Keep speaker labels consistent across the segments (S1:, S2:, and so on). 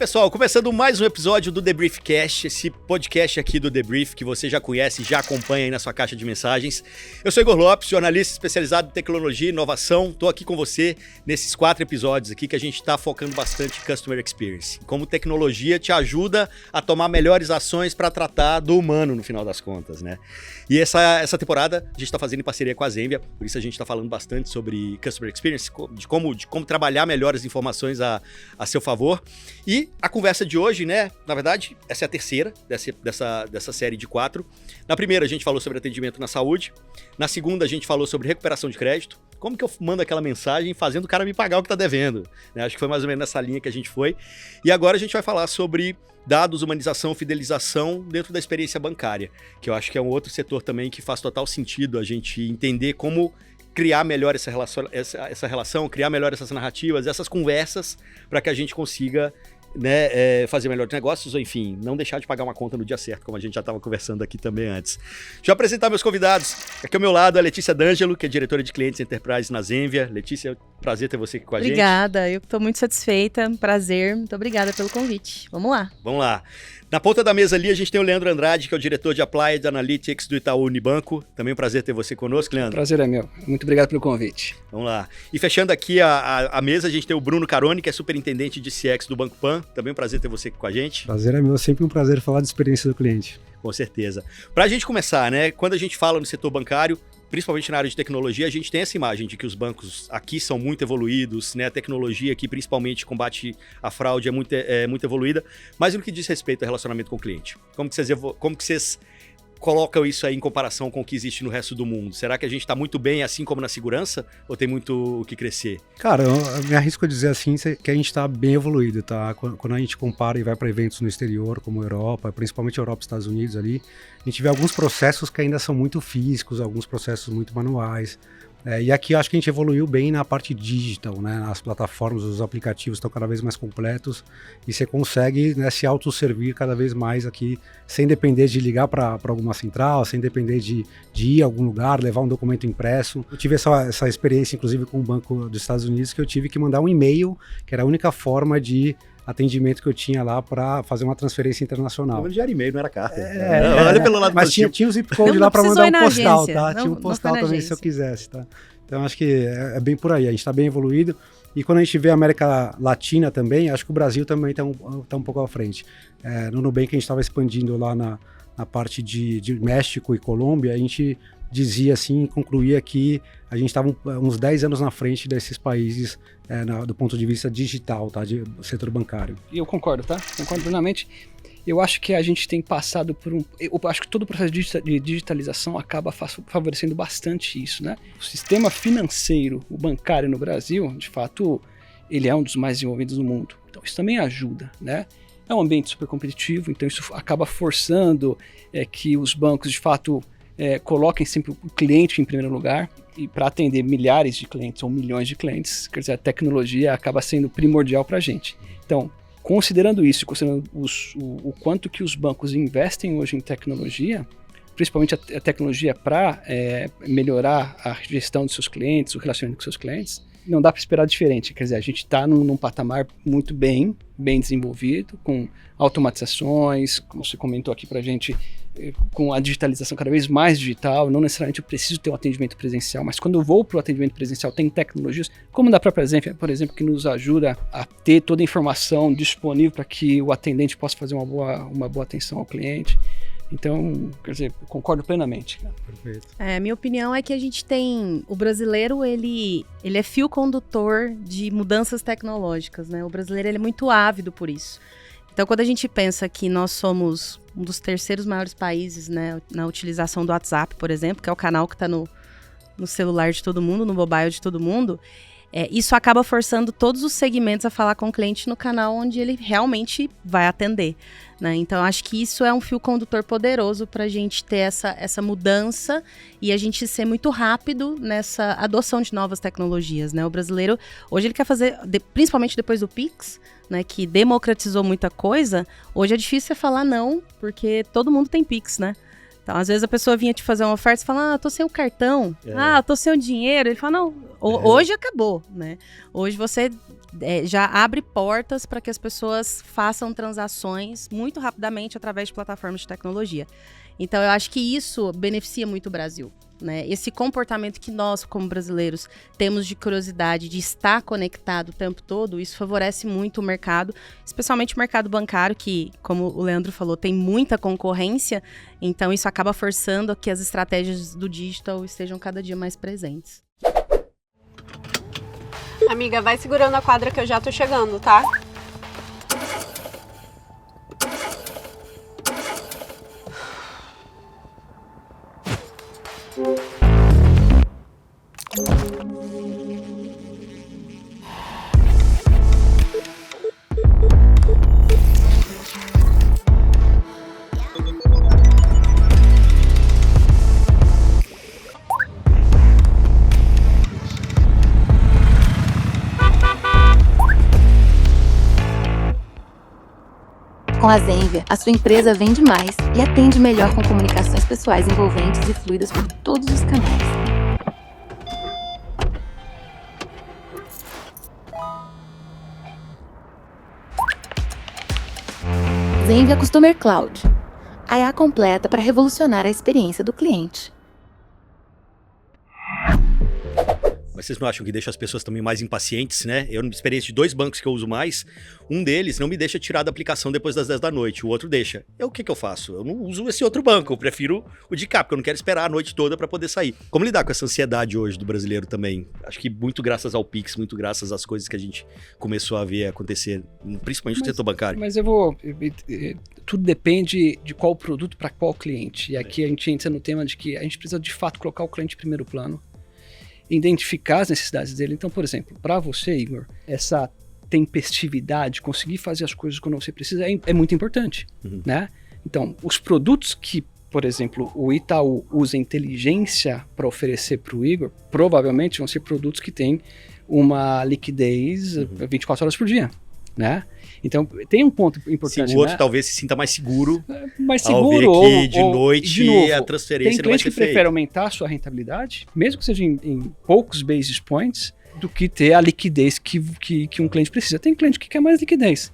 S1: pessoal, começando mais um episódio do The Briefcast, esse podcast aqui do The Brief que você já conhece e já acompanha aí na sua caixa de mensagens. Eu sou Igor Lopes, jornalista especializado em tecnologia e inovação. Estou aqui com você nesses 4 episódios aqui que a gente está focando bastante em Customer Experience. Como tecnologia te ajuda a tomar melhores ações para tratar do humano no final das contas, né? E essa temporada a gente está fazendo em parceria com a Zenvia, por isso a gente está falando bastante sobre Customer Experience, de como trabalhar melhor as informações a seu favor. E a conversa de hoje, né, na verdade, essa é a terceira dessa série de 4. Na primeira a gente falou sobre atendimento na saúde, na segunda a gente falou sobre recuperação de crédito, como que eu mando aquela mensagem fazendo o cara me pagar o que tá devendo, né? Acho que foi mais ou menos nessa linha que a gente foi. E agora a gente vai falar sobre dados, humanização, fidelização dentro da experiência bancária, que eu acho que é um outro setor também que faz total sentido a gente entender como criar melhor essa relação, criar melhor essas narrativas, essas conversas, para que a gente consiga, né, fazer melhores negócios, ou enfim, não deixar de pagar uma conta no dia certo, como a gente já estava conversando aqui também antes. Deixa eu apresentar meus convidados. Aqui ao meu lado a Letícia D'Angelo, que é diretora de clientes Enterprise na Zenvia. Letícia, prazer ter você aqui com a gente.
S2: Obrigada, eu estou muito satisfeita, prazer, muito obrigada pelo convite. Vamos lá.
S1: Vamos lá. Na ponta da mesa ali a gente tem o Leandro Andrade, que é o diretor de Applied Analytics do Itaú Unibanco. Também um prazer ter você conosco, Leandro.
S3: O prazer é meu. Muito obrigado pelo convite.
S1: Vamos lá. E fechando aqui a mesa, a gente tem o Bruno Caroni, que é superintendente de CX do Banco Pan. Também um prazer ter você aqui com a gente.
S4: Prazer é meu, sempre um prazer falar de experiência do cliente.
S1: Com certeza. Para a gente começar, né? Quando a gente fala no setor bancário, principalmente na área de tecnologia, a gente tem essa imagem de que os bancos aqui são muito evoluídos, né? A tecnologia aqui, principalmente, combate à fraude é muito evoluída, mas no que diz respeito ao relacionamento com o cliente. Como que vocês colocam isso aí em comparação com o que existe no resto do mundo? Será que a gente está muito bem, assim como na segurança, ou tem muito o que crescer?
S4: Cara, eu me arrisco a dizer assim que a gente está bem evoluído, tá? Quando a gente compara e vai para eventos no exterior, como Europa, principalmente Europa e Estados Unidos ali, a gente vê alguns processos que ainda são muito físicos, alguns processos muito manuais. E aqui eu acho que a gente evoluiu bem na parte digital, né? As plataformas, os aplicativos estão cada vez mais completos e você consegue, né, se autosservir cada vez mais aqui, sem depender de ligar para alguma central, sem depender de ir a algum lugar, levar um documento impresso. Eu tive essa experiência, inclusive, com o Banco dos Estados Unidos, que eu tive que mandar um e-mail, que era a única forma de atendimento que eu tinha lá para fazer uma transferência internacional.
S1: Já era e-mail, não era carta. Olha pelo lado
S4: mas
S1: positivo.
S4: tinha o zip code lá para mandar um postal,
S2: agência.
S4: tá? Tinha um postal também se eu quisesse, tá? Então acho que é bem por aí, a gente está bem evoluído. E quando a gente vê a América Latina também, acho que o Brasil também está um pouco à frente. No Nubank a gente estava expandindo lá na parte de México e Colômbia, a gente dizia assim, concluía que a gente estava uns 10 anos na frente desses países do ponto de vista digital, tá, do setor bancário.
S3: E eu concordo, tá? Concordo plenamente. Eu acho que a gente tem passado por eu acho que todo o processo de digitalização acaba favorecendo bastante isso, né? O sistema financeiro, o bancário no Brasil, de fato, ele é um dos mais desenvolvidos do mundo. Então isso também ajuda, né? É um ambiente super competitivo, então isso acaba forçando que os bancos, de fato, coloquem sempre o cliente em primeiro lugar, e para atender milhares de clientes ou milhões de clientes, quer dizer, a tecnologia acaba sendo primordial para a gente. Então, considerando isso, considerando o quanto que os bancos investem hoje em tecnologia, principalmente a tecnologia para melhorar a gestão dos seus clientes, o relacionamento com seus clientes, não dá para esperar diferente. Quer dizer, a gente está num patamar muito bem desenvolvido, com automatizações, como você comentou aqui para a gente, com a digitalização cada vez mais digital. Não necessariamente eu preciso ter um atendimento presencial, mas quando eu vou para o atendimento presencial, tem tecnologias, como da própria Zenvia, por exemplo, que nos ajuda a ter toda a informação disponível para que o atendente possa fazer uma boa atenção ao cliente. Então, quer dizer, concordo plenamente.
S4: Perfeito.
S2: Minha opinião é que a gente tem... O brasileiro, ele é fio condutor de mudanças tecnológicas, né? O brasileiro, ele é muito ávido por isso. Então, quando a gente pensa que nós somos um dos terceiros maiores países, né, na utilização do WhatsApp, por exemplo, que é o canal que está no celular de todo mundo, no mobile de todo mundo, isso acaba forçando todos os segmentos a falar com o cliente no canal onde ele realmente vai atender, né? Então, acho que isso é um fio condutor poderoso para a gente ter essa mudança e a gente ser muito rápido nessa adoção de novas tecnologias, né? O brasileiro, hoje ele quer fazer, principalmente depois do Pix, né, que democratizou muita coisa, hoje é difícil você falar não, porque todo mundo tem Pix, né? Então, às vezes a pessoa vinha te fazer uma oferta e fala, tô sem o cartão, tô sem o dinheiro. Ele fala, não, hoje acabou, né? Hoje você já abre portas para que as pessoas façam transações muito rapidamente através de plataformas de tecnologia. Então, eu acho que isso beneficia muito o Brasil, né? Esse comportamento que nós, como brasileiros, temos de curiosidade, de estar conectado o tempo todo, isso favorece muito o mercado, especialmente o mercado bancário, que, como o Leandro falou, tem muita concorrência, então isso acaba forçando que as estratégias do digital estejam cada dia mais presentes.
S5: Amiga, vai segurando a quadra que eu já tô chegando, tá?
S6: Com a Zenvia, a sua empresa vende mais e atende melhor com comunicações pessoais envolventes e fluidas por todos os canais. Zenvia Customer Cloud, a IA completa para revolucionar a experiência do cliente.
S1: Mas vocês não acham que deixa as pessoas também mais impacientes, né? Eu, experiência de 2 bancos que eu uso mais, um deles não me deixa tirar da aplicação depois das 10 da noite, o outro deixa. O que eu faço? Eu não uso esse outro banco, eu prefiro o de cá, porque eu não quero esperar a noite toda para poder sair. Como lidar com essa ansiedade hoje do brasileiro também? Acho que muito graças ao Pix, muito graças às coisas que a gente começou a ver acontecer, principalmente no setor bancário.
S3: Mas tudo depende de qual produto para qual cliente. E aqui a gente entra no tema de que a gente precisa de fato colocar o cliente em primeiro plano, identificar as necessidades dele. Então, por exemplo, para você, Igor, essa tempestividade, conseguir fazer as coisas quando você precisa é muito importante, né? Então, os produtos que, por exemplo, o Itaú usa inteligência para oferecer para o Igor, provavelmente vão ser produtos que têm uma liquidez 24 horas por dia, né? Então, tem um ponto importante,
S1: o outro,
S3: né?
S1: talvez se sinta mais seguro
S3: ao
S1: ver que de
S3: ou,
S1: noite
S3: de novo,
S1: a transferência
S3: tem
S1: não vai
S3: cliente
S1: ser
S3: que prefere
S1: feita.
S3: aumentar a sua rentabilidade, mesmo que seja em poucos basis points, do que ter a liquidez que um cliente precisa. Tem cliente que quer mais liquidez.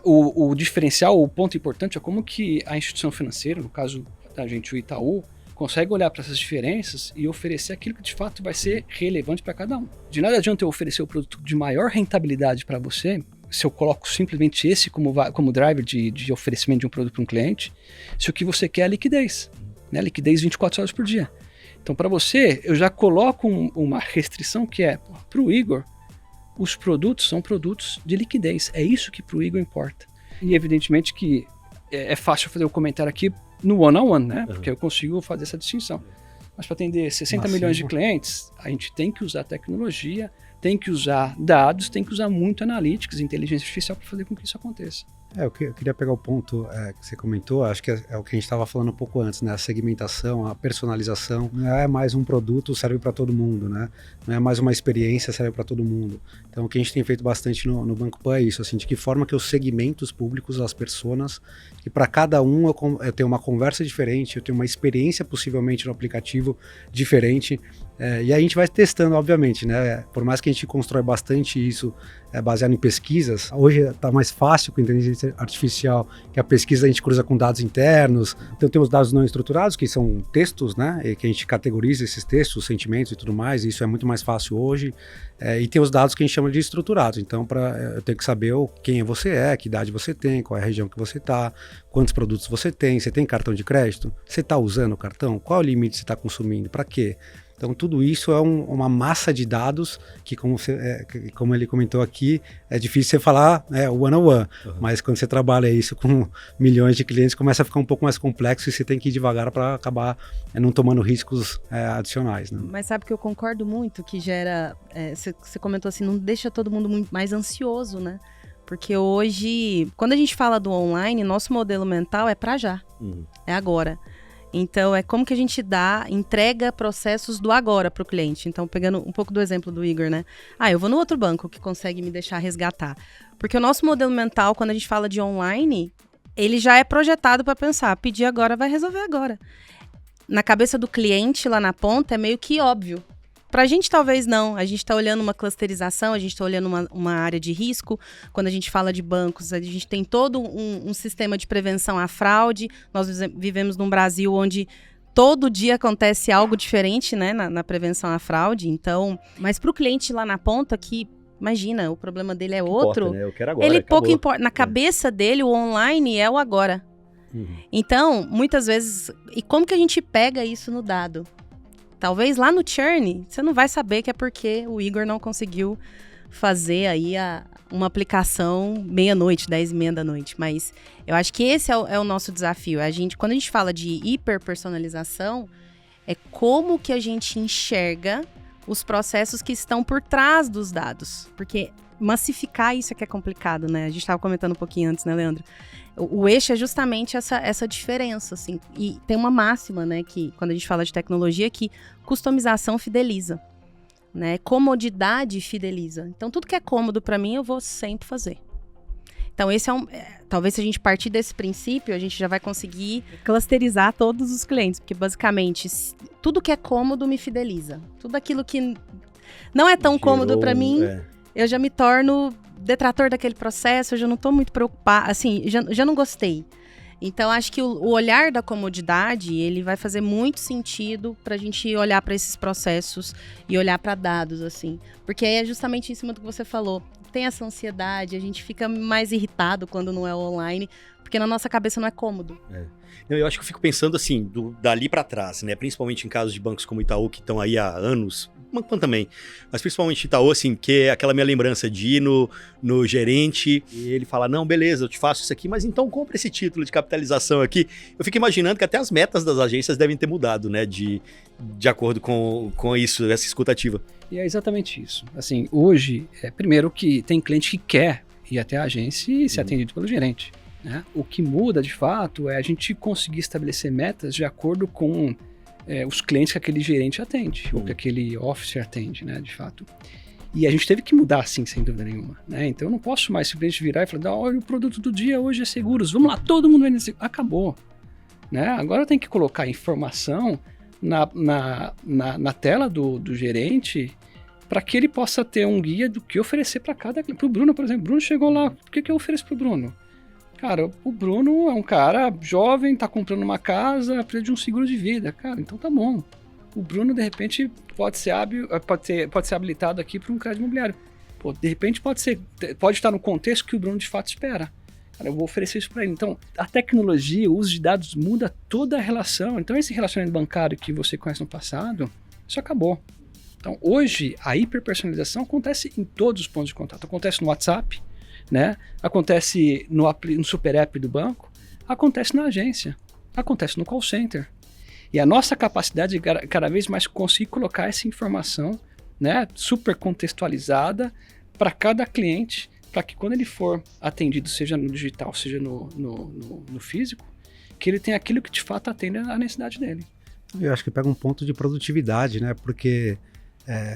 S3: O diferencial, o ponto importante é como que a instituição financeira, no caso da gente, o Itaú, consegue olhar para essas diferenças e oferecer aquilo que de fato vai ser relevante para cada um. De nada adianta eu oferecer o produto de maior rentabilidade para você, se eu coloco simplesmente esse como driver de oferecimento de um produto para um cliente, se o que você quer é liquidez, né? Liquidez 24 horas por dia. Então, para você, eu já coloco uma restrição que é, para o Igor, os produtos são produtos de liquidez. É isso que para o Igor importa. E evidentemente que é fácil fazer o comentário aqui no one-on-one, né? Porque eu consigo fazer essa distinção. Mas para atender 60 milhões de clientes, a gente tem que usar tecnologia, tem que usar dados, tem que usar muito analytics, inteligência artificial para fazer com que isso aconteça.
S4: Eu queria pegar o ponto que você comentou, acho que é o que a gente estava falando um pouco antes, né? A segmentação, a personalização, não é mais um produto, serve para todo mundo, né? Não é mais uma experiência, serve para todo mundo. Então, o que a gente tem feito bastante no Banco Pan é isso, assim, de que forma que eu segmento os públicos, as personas, que para cada um eu tenho uma conversa diferente, eu tenho uma experiência possivelmente no aplicativo diferente, e aí a gente vai testando, obviamente, né? Por mais que a gente constrói bastante isso baseado em pesquisas, hoje está mais fácil com a inteligência artificial, que a pesquisa a gente cruza com dados internos, então temos dados não estruturados, que são textos, né? E que a gente categoriza esses textos, sentimentos e tudo mais, e isso é muito mais fácil hoje, e tem os dados que a gente chama de estruturados, então eu tenho que saber quem você é, que idade você tem, qual é a região que você está, quantos produtos você tem cartão de crédito, você está usando o cartão, qual é o limite que você está consumindo, para quê? Então, tudo isso é uma massa de dados que, como ele comentou aqui, é difícil você falar one-on-one, mas quando você trabalha isso com milhões de clientes, começa a ficar um pouco mais complexo e você tem que ir devagar para acabar não tomando riscos adicionais. Né?
S2: Mas sabe que eu concordo muito que gera... Você comentou assim, não deixa todo mundo muito mais ansioso, né? Porque hoje, quando a gente fala do online, nosso modelo mental é para já, é agora. Então, é como que a gente entrega processos do agora para o cliente. Então, pegando um pouco do exemplo do Igor, né? Eu vou no outro banco que consegue me deixar resgatar. Porque o nosso modelo mental, quando a gente fala de online, ele já é projetado para pensar, pedir agora vai resolver agora. Na cabeça do cliente lá na ponta é meio que óbvio. Para a gente talvez não, a gente está olhando uma clusterização, a gente está olhando uma área de risco. Quando a gente fala de bancos, a gente tem todo um sistema de prevenção à fraude. Nós vivemos num Brasil onde todo dia acontece algo diferente, né, na prevenção à fraude. Então, mas para o cliente lá na ponta que imagina, o problema dele é outro.
S1: Importa, né? Eu quero agora,
S2: ele
S1: acabou.
S2: pouco importa. Na cabeça dele, o online é o agora. Então, muitas vezes... E como que a gente pega isso no dado? Talvez lá no churn, você não vai saber que é porque o Igor não conseguiu fazer aí uma aplicação meia-noite, 10h30 da noite. Mas eu acho que esse é o nosso desafio. Quando a gente fala de hiperpersonalização, é como que a gente enxerga os processos que estão por trás dos dados. Porque massificar isso é que é complicado, né? A gente estava comentando um pouquinho antes, né, Leandro? O eixo é justamente essa diferença, assim. E tem uma máxima, né, que quando a gente fala de tecnologia, que customização fideliza, né? Comodidade fideliza. Então, tudo que é cômodo para mim, eu vou sempre fazer. Então, esse talvez se a gente partir desse princípio, a gente já vai conseguir clusterizar todos os clientes, porque basicamente tudo que é cômodo me fideliza. Tudo aquilo que não é tão cômodo para mim, eu já me torno detrator daquele processo, eu já não estou muito preocupada, assim, já não gostei. Então, acho que o olhar da comodidade, ele vai fazer muito sentido para a gente olhar para esses processos e olhar para dados, assim. Porque aí é justamente em cima do que você falou. Tem essa ansiedade, a gente fica mais irritado quando não é online, porque na nossa cabeça não é cômodo.
S1: Eu acho que eu fico pensando assim, dali para trás, né? Principalmente em casos de bancos como Itaú, que estão aí há anos, Banco também, mas principalmente Itaú, assim, que é aquela minha lembrança de ir no gerente e ele fala, não, beleza, eu te faço isso aqui, mas então compra esse título de capitalização aqui. Eu fico imaginando que até as metas das agências devem ter mudado, né, de acordo com isso, essa escutativa.
S3: E é exatamente isso. Assim, hoje, primeiro que tem cliente que quer ir até a agência e ser atendido pelo gerente, né? O que muda, de fato, é a gente conseguir estabelecer metas de acordo com os clientes que aquele gerente atende, ou que aquele officer atende, né, de fato. E a gente teve que mudar, sim, sem dúvida nenhuma, né? Então eu não posso mais simplesmente virar e falar, olha, o produto do dia hoje é seguros, vamos lá, todo mundo vende seguros. Acabou, né? Agora eu tenho que colocar informação na tela do gerente para que ele possa ter um guia do que oferecer para cada cliente. Para o Bruno, por exemplo, Bruno chegou lá, o que eu ofereço para o Bruno? Cara, o Bruno é um cara jovem, tá comprando uma casa, precisa de um seguro de vida. Cara, então tá bom. O Bruno, de repente, pode ser habilitado aqui para um crédito imobiliário. Pô, de repente pode estar no contexto que o Bruno de fato espera. Cara, eu vou oferecer isso para ele. Então, a tecnologia, o uso de dados muda toda a relação. Então, esse relacionamento bancário que você conhece no passado, isso acabou. Então, hoje, a hiperpersonalização acontece em todos os pontos de contato. Acontece no WhatsApp, né? Acontece no super app do banco, acontece na agência, acontece no call center. E a nossa capacidade de cada vez mais conseguir colocar essa informação, né, super contextualizada para cada cliente, para que quando ele for atendido, seja no digital, seja no físico, que ele tenha aquilo que de fato atende à necessidade dele.
S4: Eu acho que pega um ponto de produtividade, né? Porque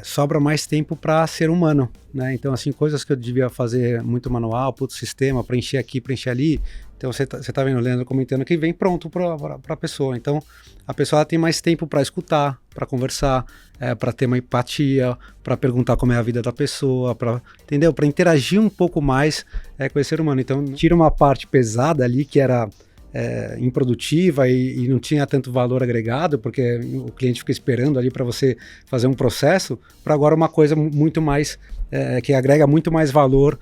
S4: sobra mais tempo para ser humano, né? Então, assim, coisas que eu devia fazer muito manual, sistema, preencher aqui, preencher ali. Então, você tá vendo o Leandro comentando que vem pronto para a pessoa. Então, a pessoa tem mais tempo para escutar, para conversar, para ter uma empatia, para perguntar como é a vida da pessoa, entendeu? Para interagir um pouco mais com esse ser humano. Então, tira uma parte pesada ali que era improdutiva e não tinha tanto valor agregado, porque o cliente fica esperando ali para você fazer um processo, para agora uma coisa muito mais, que agrega muito mais valor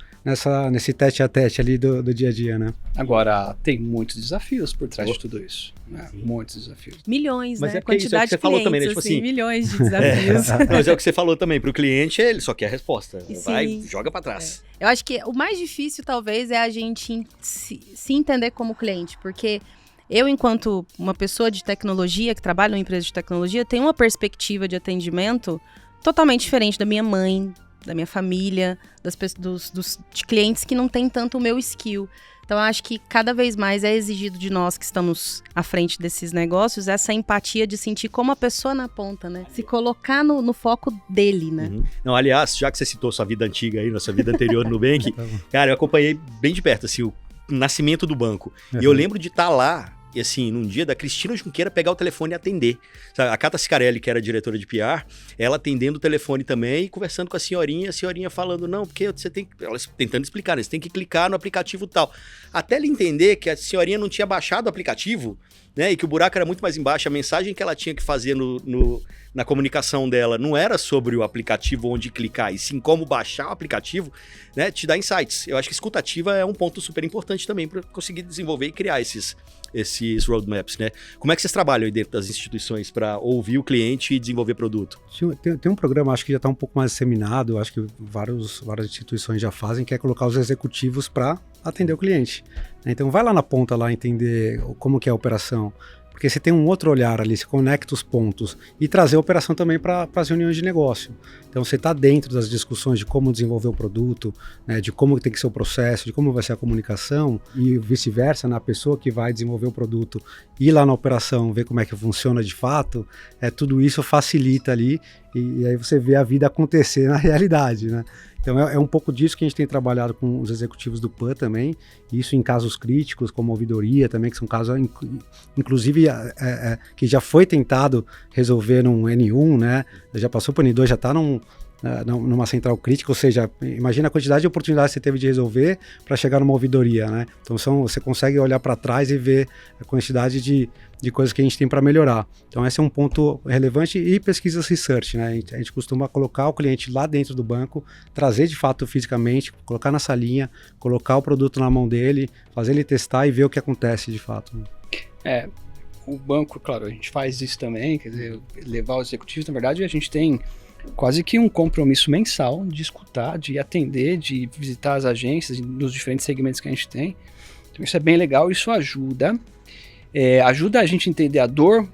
S4: nesse tete a tete ali do dia a dia, né?
S3: Agora, tem muitos desafios por trás de tudo isso, né? Muitos desafios.
S2: Milhões,
S1: mas
S2: né?
S1: Quantidade isso, é o que você
S2: de
S1: falou
S2: clientes,
S1: também, né? Tipo assim,
S2: milhões de desafios.
S1: Mas é o que você falou também, pro cliente ele só quer a resposta. Vai,
S2: Sim.
S1: joga para trás.
S2: Eu acho que o mais difícil, talvez, é a gente se entender como cliente, porque eu, enquanto uma pessoa de tecnologia, que trabalha numa empresa de tecnologia, tenho uma perspectiva de atendimento totalmente diferente da minha mãe, da minha família, de clientes que não têm tanto o meu skill. Então, eu acho que cada vez mais é exigido de nós que estamos à frente desses negócios essa empatia de sentir como a pessoa na ponta, né? Se colocar no foco dele, né?
S1: Não, aliás, já que você citou sua vida antiga aí, nossa vida anterior no Nubank, cara, eu acompanhei bem de perto, assim, nascimento do banco. E eu lembro de estar lá, e assim, num dia da Cristina Junqueira pegar o telefone e atender. Sabe, a Cata Scarelli, que era diretora de PR, ela atendendo o telefone também e conversando com a senhorinha falando, não, porque você tem que... Ela tentando explicar, né? Você tem que clicar no aplicativo tal. Até ele entender que a senhorinha não tinha baixado o aplicativo, né? E que o buraco era muito mais embaixo. A mensagem que ela tinha que fazer na comunicação dela não era sobre o aplicativo onde clicar, e sim como baixar o aplicativo, né? Te dá insights. Eu acho que escutativa é um ponto super importante também para conseguir desenvolver e criar esses roadmaps, né? Como é que vocês trabalham aí dentro das instituições para ouvir o cliente e desenvolver produto?
S4: Tem um programa, acho que já está um pouco mais disseminado, acho que várias instituições já fazem, que é colocar os executivos para atender o cliente. Então vai lá na ponta lá entender como que é a operação, porque você tem um outro olhar ali, você conecta os pontos e trazer a operação também para as reuniões de negócio. Então você está dentro das discussões de como desenvolver o produto, né, de como tem que ser o processo, de como vai ser a comunicação e vice-versa, na pessoa que vai desenvolver o produto ir lá na operação, ver como é que funciona de fato, tudo isso facilita ali e aí você vê a vida acontecer na realidade, né? Então é um pouco disso que a gente tem trabalhado com os executivos do PAN também, isso em casos críticos, como ouvidoria também, que são casos, inclusive, que já foi tentado resolver num N1, né? Já passou para o N2, já está numa central crítica, ou seja, imagina a quantidade de oportunidades que você teve de resolver para chegar numa ouvidoria, né? Então você consegue olhar para trás e ver a quantidade de coisas que a gente tem para melhorar. Então esse é um ponto relevante e pesquisas research, né? A gente costuma colocar o cliente lá dentro do banco, trazer de fato fisicamente, colocar na salinha, colocar o produto na mão dele, fazer ele testar e ver o que acontece de fato.
S3: O banco, claro, a gente faz isso também, quer dizer, levar os executivos, na verdade a gente tem quase que um compromisso mensal de escutar, de atender, de visitar as agências nos diferentes segmentos que a gente tem. Então isso é bem legal, isso ajuda a gente a entender a dor,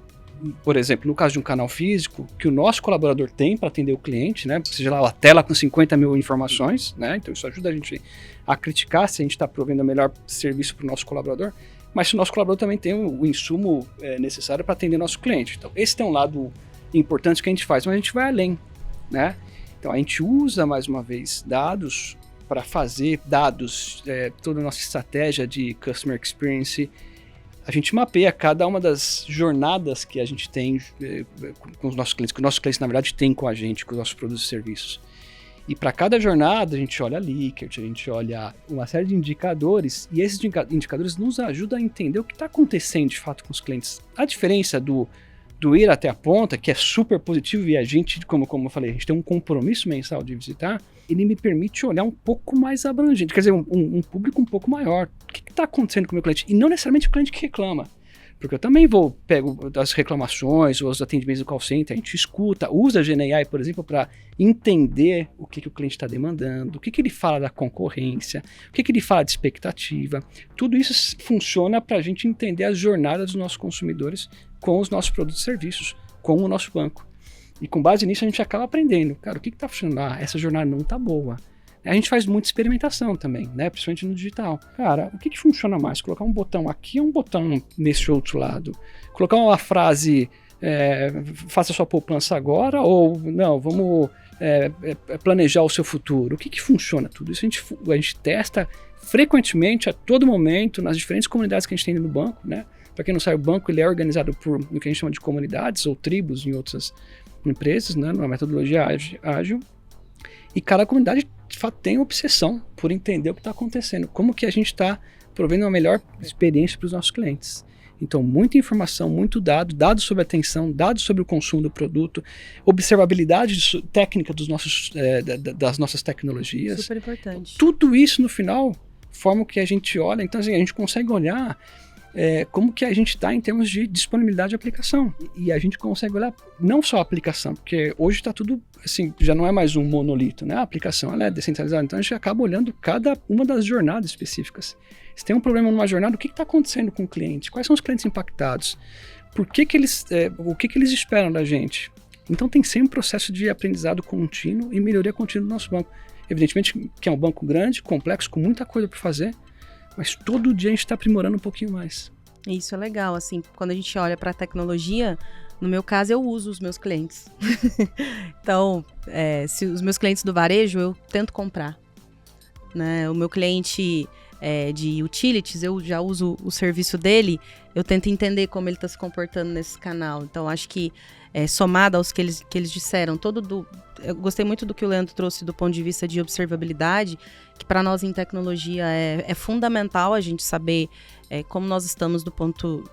S3: por exemplo, no caso de um canal físico, que o nosso colaborador tem para atender o cliente, né? Seja lá a tela com 50 mil informações, né? Então isso ajuda a gente a criticar se a gente está provendo o melhor serviço para o nosso colaborador, mas se o nosso colaborador também tem o insumo necessário para atender nosso cliente. Então esse tem um lado importante que a gente faz, mas a gente vai além, né? Então a gente usa mais uma vez dados para fazer toda a nossa estratégia de customer experience. A gente mapeia cada uma das jornadas que a gente tem com os nossos clientes, que os nossos clientes na verdade têm com a gente, com os nossos produtos e serviços. E para cada jornada a gente olha Likert, a gente olha uma série de indicadores, e esses indicadores nos ajudam a entender o que está acontecendo de fato com os clientes. A diferença do ir até a ponta, que é super positivo, e a gente, como eu falei, a gente tem um compromisso mensal de visitar, ele me permite olhar um pouco mais abrangente, quer dizer, um público um pouco maior. O que está acontecendo com o meu cliente? E não necessariamente o cliente que reclama, porque eu também pego as reclamações ou os atendimentos do call center, a gente escuta, usa a GenAI, por exemplo, para entender o que o cliente está demandando, o que ele fala da concorrência, o que ele fala de expectativa. Tudo isso funciona para a gente entender as jornadas dos nossos consumidores com os nossos produtos e serviços, com o nosso banco. E com base nisso a gente acaba aprendendo, cara, o que está funcionando? Essa jornada não está boa. A gente faz muita experimentação também, né? Principalmente no digital. Cara, o que funciona mais? Colocar um botão aqui ou um botão nesse outro lado? Colocar uma frase, faça sua poupança agora, ou não, vamos planejar o seu futuro. O que funciona? Tudo isso a gente testa frequentemente, a todo momento, nas diferentes comunidades que a gente tem no banco, né? Para quem não sabe, o banco ele é organizado por no que a gente chama de comunidades ou tribos em outras empresas, né? Numa metodologia ágil. E cada comunidade, de fato, tem obsessão por entender o que está acontecendo. Como que a gente está provendo uma melhor experiência para os nossos clientes. Então, muita informação, muito dado sobre atenção, dados sobre o consumo do produto, observabilidade técnica das nossas tecnologias.
S2: Super importante.
S3: Tudo isso, no final, forma o que a gente olha. Então, assim, a gente consegue olhar como que a gente está em termos de disponibilidade de aplicação. E a gente consegue olhar não só a aplicação, porque hoje está tudo, assim, já não é mais um monolito, né? A aplicação ela é descentralizada, então a gente acaba olhando cada uma das jornadas específicas. Se tem um problema numa jornada, o que está acontecendo com o cliente? Quais são os clientes impactados? O que eles esperam da gente? Então tem sempre um processo de aprendizado contínuo e melhoria contínua do nosso banco. Evidentemente que é um banco grande, complexo, com muita coisa para fazer, mas todo dia a gente está aprimorando um pouquinho mais.
S2: Isso é legal, assim, quando a gente olha para a tecnologia, no meu caso eu uso os meus clientes. Então, se os meus clientes do varejo, eu tento comprar, né? O meu cliente de utilities, eu já uso o serviço dele, eu tento entender como ele está se comportando nesse canal. Então, acho que somado aos que eles disseram, eu gostei muito do que o Leandro trouxe do ponto de vista de observabilidade, que para nós em tecnologia é fundamental a gente saber como nós estamos do ponto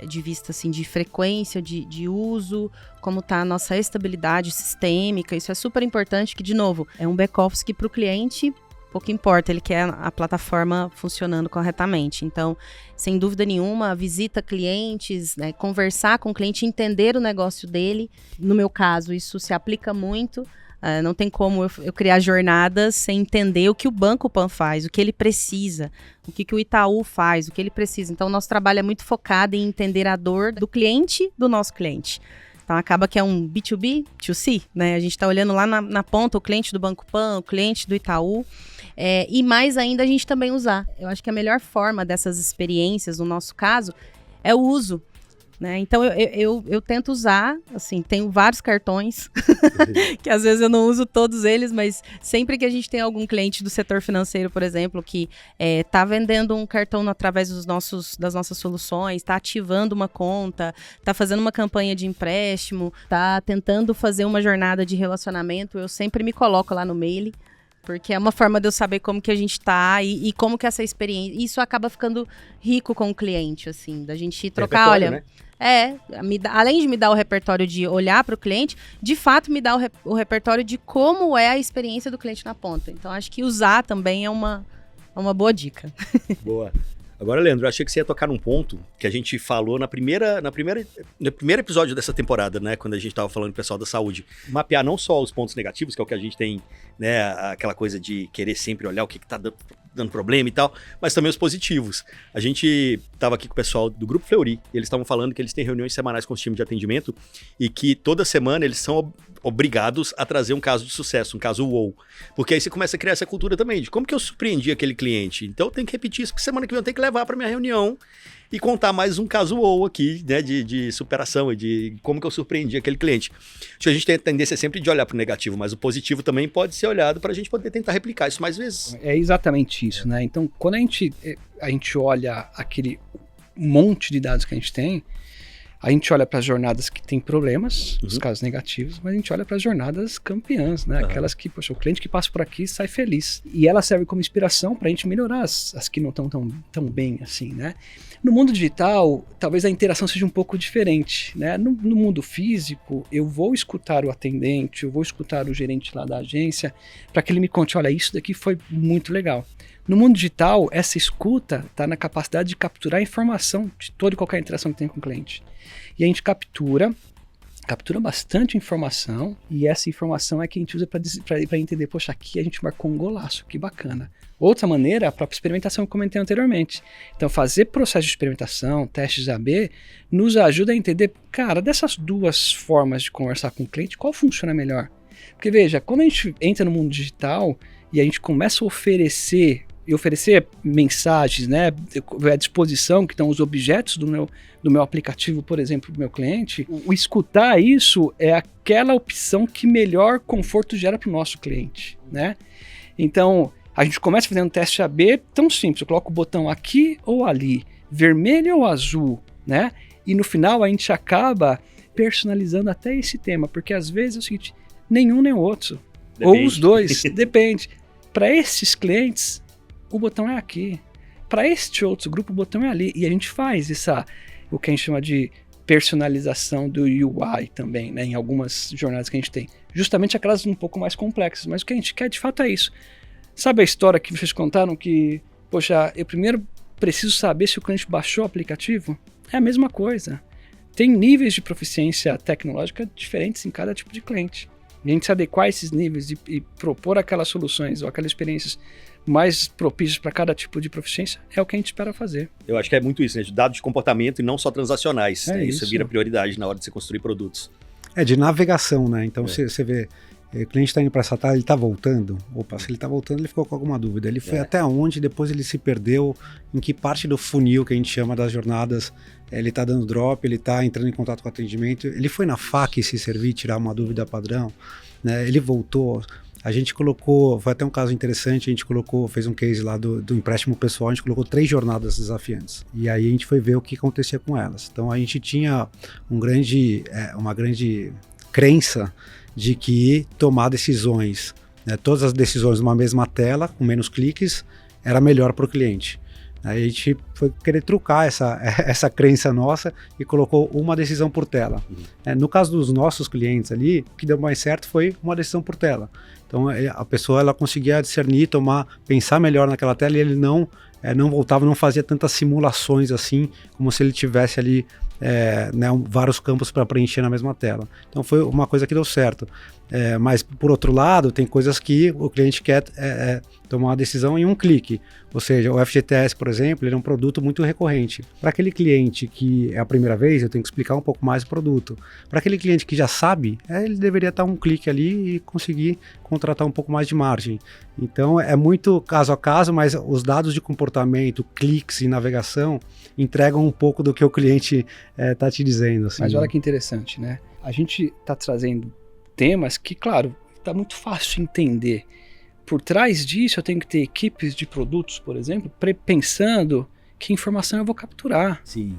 S2: de vista assim, de frequência de uso, como está a nossa estabilidade sistêmica. Isso é super importante, que, de novo, é um back-office que para o cliente pouco importa, ele quer a plataforma funcionando corretamente. Então, sem dúvida nenhuma, visita clientes, né, conversar com o cliente, entender o negócio dele. No meu caso, isso se aplica muito. Não tem como eu criar jornadas sem entender o que o Banco Pan faz, o que ele precisa, o que o Itaú faz, o que ele precisa. Então, o nosso trabalho é muito focado em entender a dor do cliente, do nosso cliente. Então, acaba que é um B2B, 2C, né? A gente está olhando lá na ponta o cliente do Banco Pan, o cliente do Itaú. E mais ainda, a gente também usar. Eu acho que a melhor forma dessas experiências, no nosso caso, é o uso. Né? Então, eu tento usar, assim, tenho vários cartões, que às vezes eu não uso todos eles, mas sempre que a gente tem algum cliente do setor financeiro, por exemplo, que está vendendo um cartão através das nossas soluções, está ativando uma conta, está fazendo uma campanha de empréstimo, está tentando fazer uma jornada de relacionamento, eu sempre me coloco lá no mail, porque é uma forma de eu saber como que a gente tá e como que essa experiência... Isso acaba ficando rico com o cliente, assim, da gente trocar, olha... Né? Além de me dar o repertório de olhar para o cliente, de fato me dá o repertório de como é a experiência do cliente na ponta. Então, acho que usar também é uma boa dica.
S1: Boa. Agora, Leandro, eu achei que você ia tocar num ponto que a gente falou no primeiro episódio dessa temporada, né? Quando a gente estava falando com o pessoal da saúde. Mapear não só os pontos negativos, que é o que a gente tem, né? Aquela coisa de querer sempre olhar o que está dando problema e tal, mas também os positivos. A gente estava aqui com o pessoal do Grupo Fleury, e eles estavam falando que eles têm reuniões semanais com os times de atendimento e que toda semana eles são obrigados a trazer um caso de sucesso, um caso wow. Porque aí você começa a criar essa cultura também de como que eu surpreendi aquele cliente. Então eu tenho que repetir isso, porque semana que vem eu tenho que levar para minha reunião e contar mais um caso wow aqui, né, de superação e de como que eu surpreendi aquele cliente. Acho que a gente tem a tendência sempre de olhar para o negativo, mas o positivo também pode ser olhado para a gente poder tentar replicar isso mais vezes.
S3: É exatamente isso, né? Então, quando a gente olha aquele monte de dados que a gente olha para as jornadas que tem problemas, os casos negativos, mas a gente olha para as jornadas campeãs, né? Aquelas que, poxa, o cliente que passa por aqui sai feliz. E ela serve como inspiração para a gente melhorar as que não estão tão bem assim, né? No mundo digital, talvez a interação seja um pouco diferente, né? No mundo físico, eu vou escutar o atendente, eu vou escutar o gerente lá da agência, para que ele me conte, olha, isso daqui foi muito legal. No mundo digital, essa escuta está na capacidade de capturar a informação de toda e qualquer interação que tem com o cliente. E a gente captura bastante informação, e essa informação é que a gente usa para entender, poxa, aqui a gente marcou um golaço, que bacana. Outra maneira é a própria experimentação que eu comentei anteriormente. Então, fazer processo de experimentação, testes AB, nos ajuda a entender, cara, dessas duas formas de conversar com o cliente, qual funciona melhor? Porque, veja, quando a gente entra no mundo digital e a gente começa a oferecer mensagens, né, à disposição, que estão os objetos do meu aplicativo, por exemplo, do meu cliente, o escutar isso é aquela opção que melhor conforto gera para o nosso cliente, né? Então, a gente começa fazendo um teste AB tão simples, eu coloco o botão aqui ou ali, vermelho ou azul, né? E no final a gente acaba personalizando até esse tema, porque às vezes é o seguinte, nenhum nem o outro, ou os dois, depende. Para esses clientes, o botão é aqui. Para este outro grupo, o botão é ali. E a gente faz o que a gente chama de personalização do UI também, né? Em algumas jornadas que a gente tem. Justamente aquelas um pouco mais complexas. Mas o que a gente quer, de fato, é isso. Sabe a história que vocês contaram que, poxa, eu primeiro preciso saber se o cliente baixou o aplicativo? É a mesma coisa. Tem níveis de proficiência tecnológica diferentes em cada tipo de cliente. E a gente se adequar a esses níveis e propor aquelas soluções ou aquelas experiências mais propícios para cada tipo de proficiência, é o que a gente espera fazer.
S1: Eu acho que é muito isso, né? De dados de comportamento e não só transacionais.
S3: É
S1: né?
S3: isso.
S1: Isso vira prioridade na hora de você construir produtos.
S4: É de navegação, né? Então você vê, o cliente está indo para essa tela, ele está voltando. Opa, se ele está voltando, ele ficou com alguma dúvida. Ele foi até onde, depois ele se perdeu, em que parte do funil que a gente chama das jornadas, ele está dando drop, ele está entrando em contato com o atendimento, ele foi na FAQ se servir, tirar uma dúvida padrão, né? Ele voltou. a gente colocou, foi até um caso interessante, a gente fez um case lá do empréstimo pessoal, a gente colocou 3 jornadas desafiantes. E aí a gente foi ver o que acontecia com elas. Então a gente tinha uma grande crença de que tomar decisões, né, todas as decisões numa mesma tela, com menos cliques, era melhor para o cliente. Aí a gente foi querer trucar essa crença nossa e colocou uma decisão por tela. No caso dos nossos clientes ali, o que deu mais certo foi uma decisão por tela. Então a pessoa ela conseguia discernir, pensar melhor naquela tela e ele não voltava, não fazia tantas simulações assim, como se ele tivesse ali vários campos para preencher na mesma tela. Então foi uma coisa que deu certo. Mas, por outro lado, tem coisas que o cliente quer tomar uma decisão em um clique. Ou seja, o FGTS, por exemplo, ele é um produto muito recorrente. Para aquele cliente que é a primeira vez, eu tenho que explicar um pouco mais o produto. Para aquele cliente que já sabe, ele deveria estar um clique ali e conseguir contratar um pouco mais de margem. Então, é muito caso a caso, mas os dados de comportamento, cliques e navegação entregam um pouco do que o cliente está te dizendo. Assim,
S3: mas olha que interessante, né? A gente está trazendo temas que, claro, está muito fácil de entender. Por trás disso, eu tenho que ter equipes de produtos, por exemplo, pensando que informação eu vou capturar.
S1: Sim.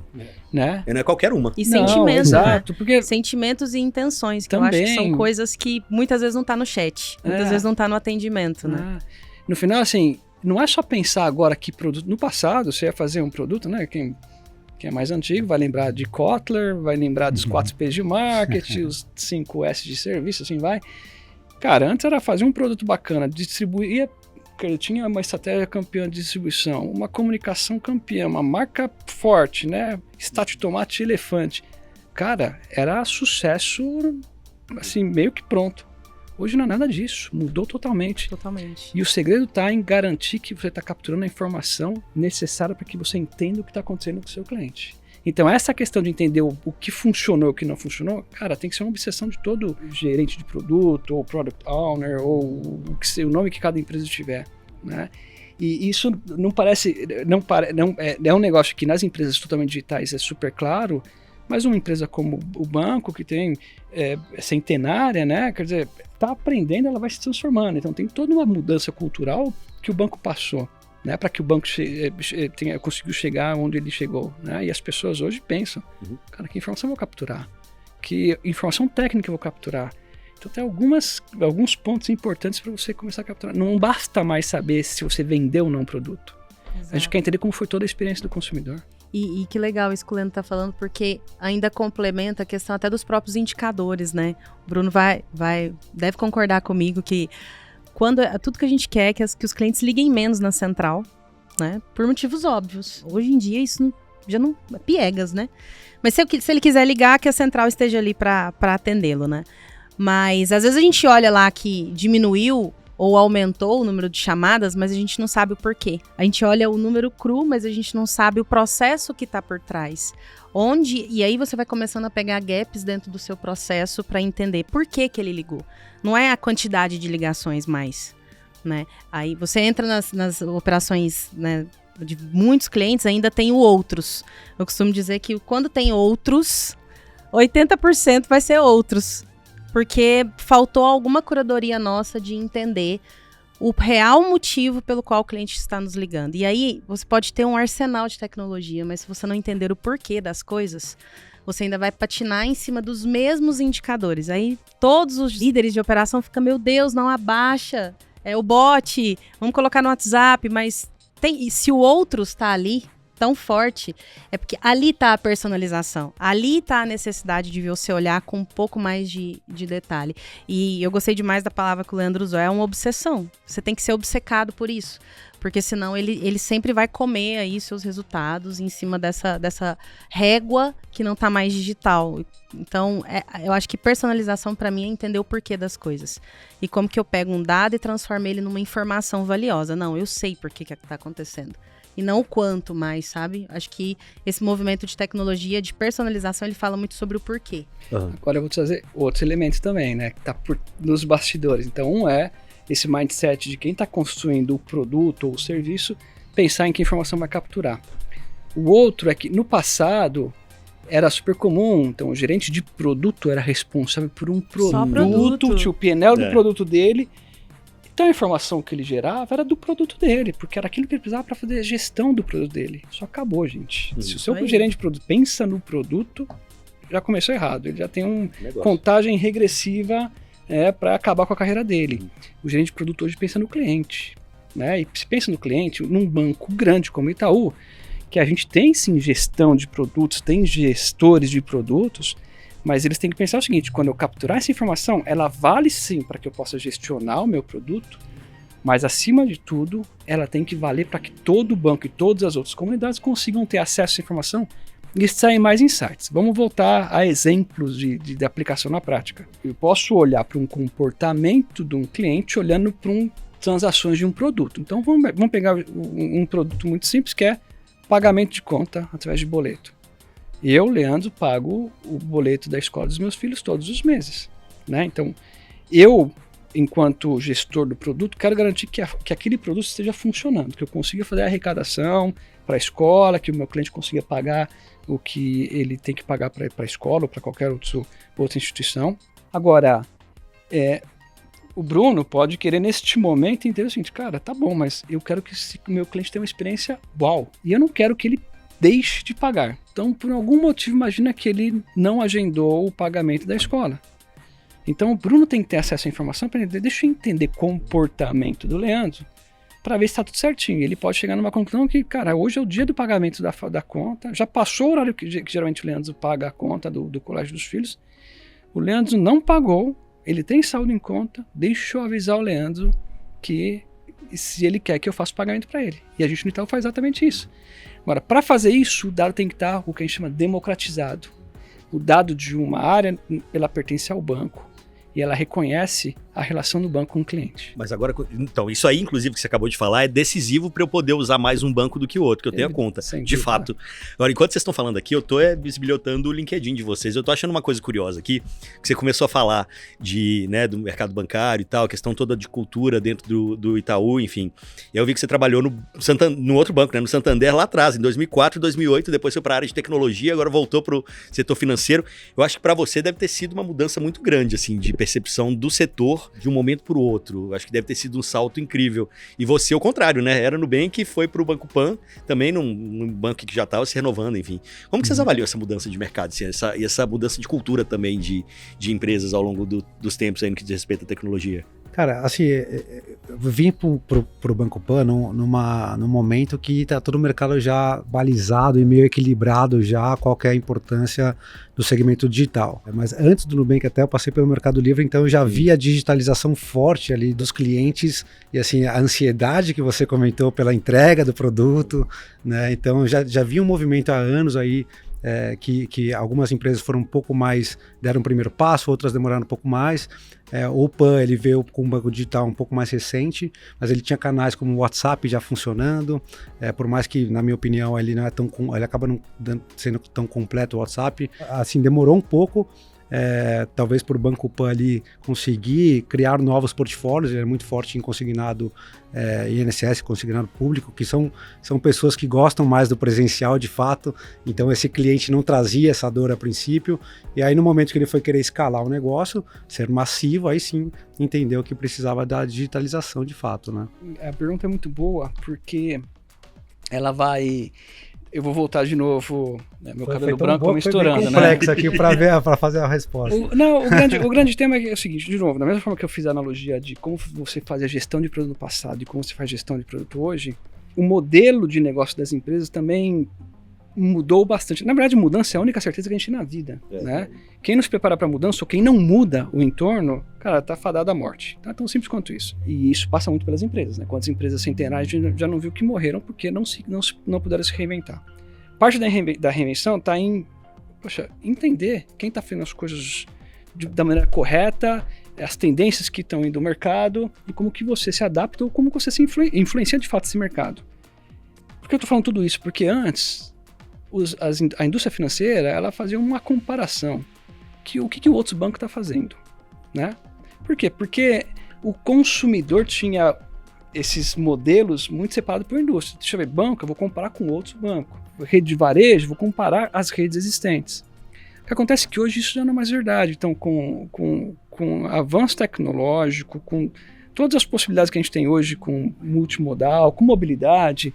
S3: Né?
S1: E não é qualquer uma.
S2: E sentimentos,
S3: exato,
S2: né?
S3: Porque
S2: sentimentos e intenções, que
S3: também,
S2: eu acho que são coisas que muitas vezes não tá no chat, muitas vezes não tá no atendimento, né?
S3: No final, assim, não é só pensar agora que produto... No passado, você ia fazer um produto, né? Quem é mais antigo vai lembrar de Kotler, vai lembrar dos 4 P's de marketing, os 5 S de serviço, assim vai. Cara, antes era fazer um produto bacana, distribuir, tinha uma estratégia campeã de distribuição, uma comunicação campeã, uma marca forte, né? Estátua de tomate e elefante. Cara, era sucesso, assim, meio que pronto. Hoje não é nada disso, mudou totalmente.
S2: Totalmente.
S3: E o segredo está em garantir que você está capturando a informação necessária para que você entenda o que está acontecendo com o seu cliente. Então, essa questão de entender o que funcionou e o que não funcionou, cara, tem que ser uma obsessão de todo gerente de produto, ou product owner, ou o nome que cada empresa tiver, né? E isso não parece... é um negócio que nas empresas totalmente digitais é super claro, mas uma empresa como o banco, que tem centenária, né? Quer dizer, está aprendendo, ela vai se transformando. Então tem toda uma mudança cultural que o banco passou, né? Para que o banco conseguiu chegar onde ele chegou, né? E as pessoas hoje pensam, cara, que informação eu vou capturar? Que informação técnica eu vou capturar? Então tem alguns pontos importantes para você começar a capturar. Não basta mais saber se você vendeu ou não um produto. Exato. A gente quer entender como foi toda a experiência do consumidor.
S2: E que legal isso que o Leandro tá falando, porque ainda complementa a questão até dos próprios indicadores, né? O Bruno deve concordar comigo que tudo que a gente quer é que os clientes liguem menos na central, né? Por motivos óbvios. Hoje em dia isso já não é piegas, né? Mas se ele quiser ligar, que a central esteja ali para atendê-lo, né? Mas às vezes a gente olha lá que diminuiu ou aumentou o número de chamadas, mas a gente não sabe o porquê. A gente olha o número cru, mas a gente não sabe o processo que está por trás. E aí você vai começando a pegar gaps dentro do seu processo para entender por que ele ligou. Não é a quantidade de ligações mais, né? Aí você entra nas operações, né, de muitos clientes, ainda tem o outros. Eu costumo dizer que quando tem outros, 80% vai ser outros. Porque faltou alguma curadoria nossa de entender o real motivo pelo qual o cliente está nos ligando. E aí, você pode ter um arsenal de tecnologia, mas se você não entender o porquê das coisas, você ainda vai patinar em cima dos mesmos indicadores. Aí, todos os líderes de operação ficam, meu Deus, não abaixa, o bot, vamos colocar no WhatsApp, mas se o outro está ali, tão forte, é porque ali está a personalização, ali está a necessidade de você olhar com um pouco mais de detalhe. E eu gostei demais da palavra que o Leandro usou, é uma obsessão. Você tem que ser obcecado por isso, porque senão ele sempre vai comer aí seus resultados em cima dessa régua que não está mais digital. Então, eu acho que personalização para mim é entender o porquê das coisas. E como que eu pego um dado e transformo ele numa informação valiosa. Não, eu sei por que está acontecendo. E não o quanto mais, sabe? Acho que esse movimento de tecnologia, de personalização, ele fala muito sobre o porquê.
S3: Agora eu vou trazer outros elementos também, né? Que tá nos bastidores. Então, um é esse mindset de quem está construindo o produto ou o serviço, pensar em que informação vai capturar. O outro é que, no passado, era super comum. Então, o gerente de produto era responsável por um produto, tinha o PNL do produto dele, Então a informação que ele gerava era do produto dele, porque era aquilo que ele precisava para fazer a gestão do produto dele. Isso acabou, gente. Se o seu gerente de produto pensa no produto, já começou errado. Ele já tem uma contagem regressiva para acabar com a carreira dele. O gerente de produto hoje pensa no cliente, né? E se pensa no cliente, num banco grande como o Itaú, que a gente tem sim gestão de produtos, tem gestores de produtos, mas eles têm que pensar o seguinte: quando eu capturar essa informação, ela vale sim para que eu possa gestionar o meu produto, mas acima de tudo, ela tem que valer para que todo banco e todas as outras comunidades consigam ter acesso a essa informação e extrair mais insights. Vamos voltar a exemplos de aplicação na prática. Eu posso olhar para um comportamento de um cliente olhando para transações de um produto. Então vamos pegar um produto muito simples que é pagamento de conta através de boleto. Eu, Leandro, pago o boleto da escola dos meus filhos todos os meses, né? Então, eu, enquanto gestor do produto, quero garantir que aquele produto esteja funcionando, que eu consiga fazer a arrecadação para a escola, que o meu cliente consiga pagar o que ele tem que pagar para a escola ou para qualquer outra instituição. Agora, o Bruno pode querer, neste momento, entender o seguinte: cara, tá bom, mas eu quero que o meu cliente tenha uma experiência uau, e eu não quero que ele deixe de pagar. Então, por algum motivo, imagina que ele não agendou o pagamento da escola. Então, o Bruno tem que ter acesso à informação para entender, deixa eu entender o comportamento do Leandro, para ver se está tudo certinho. Ele pode chegar numa conclusão que, cara, hoje é o dia do pagamento da conta, já passou o horário que geralmente o Leandro paga a conta do colégio dos filhos, o Leandro não pagou, ele tem saldo em conta, deixa eu avisar o Leandro que se ele quer que eu faça o pagamento para ele. E a gente no Itaú faz exatamente isso. Agora, para fazer isso, o dado tem que estar o que a gente chama democratizado. O dado de uma área, ela pertence ao banco e ela reconhece a relação do banco com o cliente.
S1: Mas agora, então, isso aí, inclusive, que você acabou de falar, é decisivo para eu poder usar mais um banco do que o outro, que eu tenho a conta, de fato. Agora, enquanto vocês estão falando aqui, eu estou bisbilhotando o LinkedIn de vocês. Eu estou achando uma coisa curiosa aqui, que você começou a falar do mercado bancário e tal, a questão toda de cultura dentro do Itaú, enfim. E eu vi que você trabalhou no outro banco, né, no Santander, lá atrás, em 2004 e 2008, depois foi para a área de tecnologia, agora voltou para o setor financeiro. Eu acho que para você deve ter sido uma mudança muito grande, assim, de percepção do setor de um momento para o outro. Acho que deve ter sido um salto incrível. E você, ao contrário, né? Era no Nubank, foi para o Banco Pan, também num banco que já estava se renovando, enfim. Como que vocês avaliam essa mudança de mercado, assim, essa mudança de cultura também de empresas ao longo dos tempos aí no que diz respeito à tecnologia?
S4: Cara, assim, eu vim pro Banco Pan num momento que tá todo o mercado já balizado e meio equilibrado já, qual que é a importância do segmento digital. Mas antes do Nubank até eu passei pelo Mercado Livre, então eu já vi a digitalização forte ali dos clientes e assim, a ansiedade que você comentou pela entrega do produto, né? Então já vi um movimento há anos aí, que algumas empresas foram um pouco mais, deram o primeiro passo, outras demoraram um pouco mais. O PAN, ele veio com um banco digital um pouco mais recente, mas ele tinha canais como o WhatsApp já funcionando, por mais que, na minha opinião, ele não é tão, ele acaba não sendo tão completo o WhatsApp. Assim, demorou um pouco, talvez por o Banco Pan ali conseguir criar novos portfólios. Ele é muito forte em consignado INSS, consignado público, que são pessoas que gostam mais do presencial de fato. Então esse cliente não trazia essa dor a princípio, e aí no momento que ele foi querer escalar o negócio, ser massivo, aí sim entendeu que precisava da digitalização de fato, né?
S3: A pergunta é muito boa, porque ela vai... Eu vou voltar de novo, né, meu cabelo branco misturando,
S4: né? Complexo aqui para fazer a resposta.
S3: O grande tema é o seguinte, de novo, da mesma forma que eu fiz a analogia de como você fazia gestão de produto no passado e como você faz gestão de produto hoje, o modelo de negócio das empresas também mudou bastante. Na verdade, mudança é a única certeza que a gente tem na vida, né? Quem não se prepara para mudança ou quem não muda o entorno, cara, tá fadado à morte. Tá tão simples quanto isso. E isso passa muito pelas empresas, né? Quantas empresas centenárias já não viu que morreram porque não puderam se reinventar. Parte da reinvenção tá em, entender quem tá fazendo as coisas da maneira correta, as tendências que estão indo no mercado e como que você se adapta ou como você se influencia de fato esse mercado. Por que eu tô falando tudo isso? Porque antes a indústria financeira, ela fazia uma comparação. O que o outro banco está fazendo, né? Por quê? Porque o consumidor tinha esses modelos muito separados por indústria. Deixa eu ver, banco, eu vou comparar com outro banco. Rede de varejo, vou comparar as redes existentes. O que acontece é que hoje isso já não é mais verdade. Então, com avanço tecnológico, com todas as possibilidades que a gente tem hoje com multimodal, com mobilidade,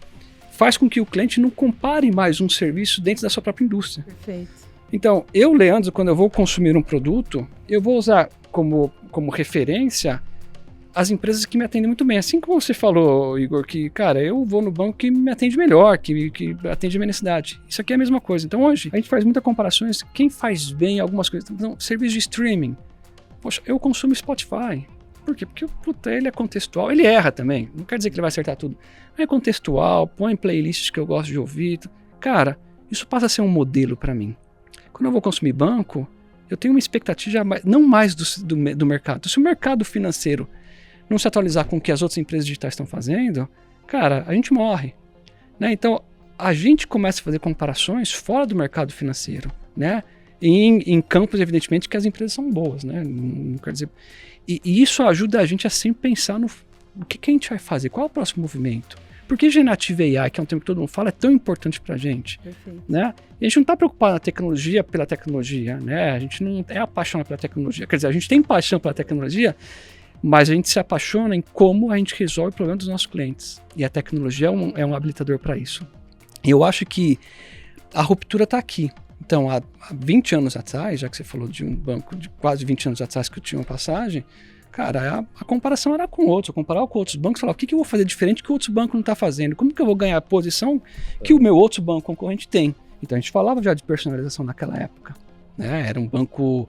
S3: faz com que o cliente não compare mais um serviço dentro da sua própria indústria.
S2: Perfeito.
S3: Então, eu, Leandro, quando eu vou consumir um produto, eu vou usar como referência as empresas que me atendem muito bem. Assim como você falou, Igor, que, cara, eu vou no banco que me atende melhor, que atende a minha necessidade. Isso aqui é a mesma coisa. Então, hoje, a gente faz muitas comparações. Quem faz bem algumas coisas? Então, serviço de streaming. Poxa, eu consumo Spotify. Por quê? Porque, puta, ele é contextual. Ele erra também. Não quer dizer que ele vai acertar tudo. É contextual, põe playlists que eu gosto de ouvir. Cara, isso passa a ser um modelo para mim. Quando eu vou consumir banco, eu tenho uma expectativa não mais do mercado. Então, se o mercado financeiro não se atualizar com o que as outras empresas digitais estão fazendo, cara, a gente morre. Né? Então, a gente começa a fazer comparações fora do mercado financeiro, né? Em campos, evidentemente, que as empresas são boas, né? Não quer dizer... E isso ajuda a gente a sempre pensar no que a gente vai fazer, qual é o próximo movimento. Por que Generative AI, que é um tema que todo mundo fala, é tão importante pra gente?
S2: Perfeito.
S3: Né? E a gente não está preocupado na tecnologia pela tecnologia, né? A gente não é apaixonado pela tecnologia. Quer dizer, a gente tem paixão pela tecnologia, mas a gente se apaixona em como a gente resolve o problema dos nossos clientes. E a tecnologia é um habilitador para isso. E eu acho que a ruptura está aqui. Então, há 20 anos atrás, já que você falou de um banco de quase 20 anos atrás que eu tinha uma passagem, cara, a comparação era com outros. Eu comparava com outros bancos e falava, o que eu vou fazer diferente que o outro banco não está fazendo? Como que eu vou ganhar a posição que o meu outro banco concorrente tem? Então, a gente falava já de personalização naquela época. Né? Era um banco...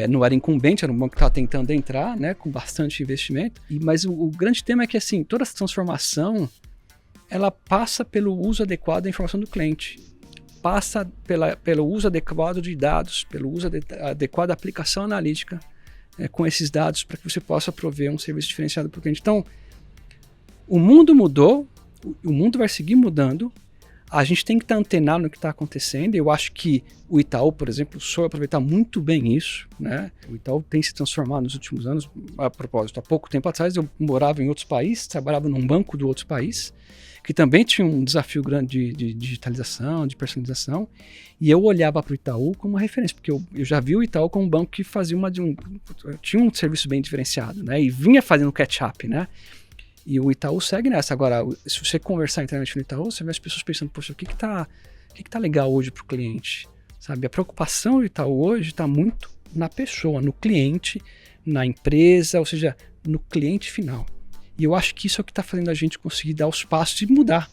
S3: não era incumbente, era um banco que estava tentando entrar, né, com bastante investimento. Mas o grande tema é que assim, toda essa transformação ela passa pelo uso adequado da informação do cliente, passa pelo uso adequado de dados, pelo uso adequado da aplicação analítica com esses dados para que você possa prover um serviço diferenciado para o cliente. Então, o mundo mudou, o mundo vai seguir mudando. A gente tem que estar antenado no que está acontecendo. Eu acho que o Itaú, por exemplo, soube aproveitar muito bem isso, né? O Itaú tem se transformado nos últimos anos. A propósito, há pouco tempo atrás eu morava em outros países, trabalhava num banco do outro país, que também tinha um desafio grande de digitalização, de personalização, e eu olhava para o Itaú como referência, porque eu já vi o Itaú como um banco que fazia tinha um serviço bem diferenciado, né? E vinha fazendo catch-up, né? E o Itaú segue nessa. Agora, se você conversar internamente no Itaú, você vê as pessoas pensando, poxa, o que tá legal hoje para o cliente? Sabe? A preocupação do Itaú hoje está muito na pessoa, no cliente, na empresa, ou seja, no cliente final. E eu acho que isso é o que está fazendo a gente conseguir dar os passos e mudar,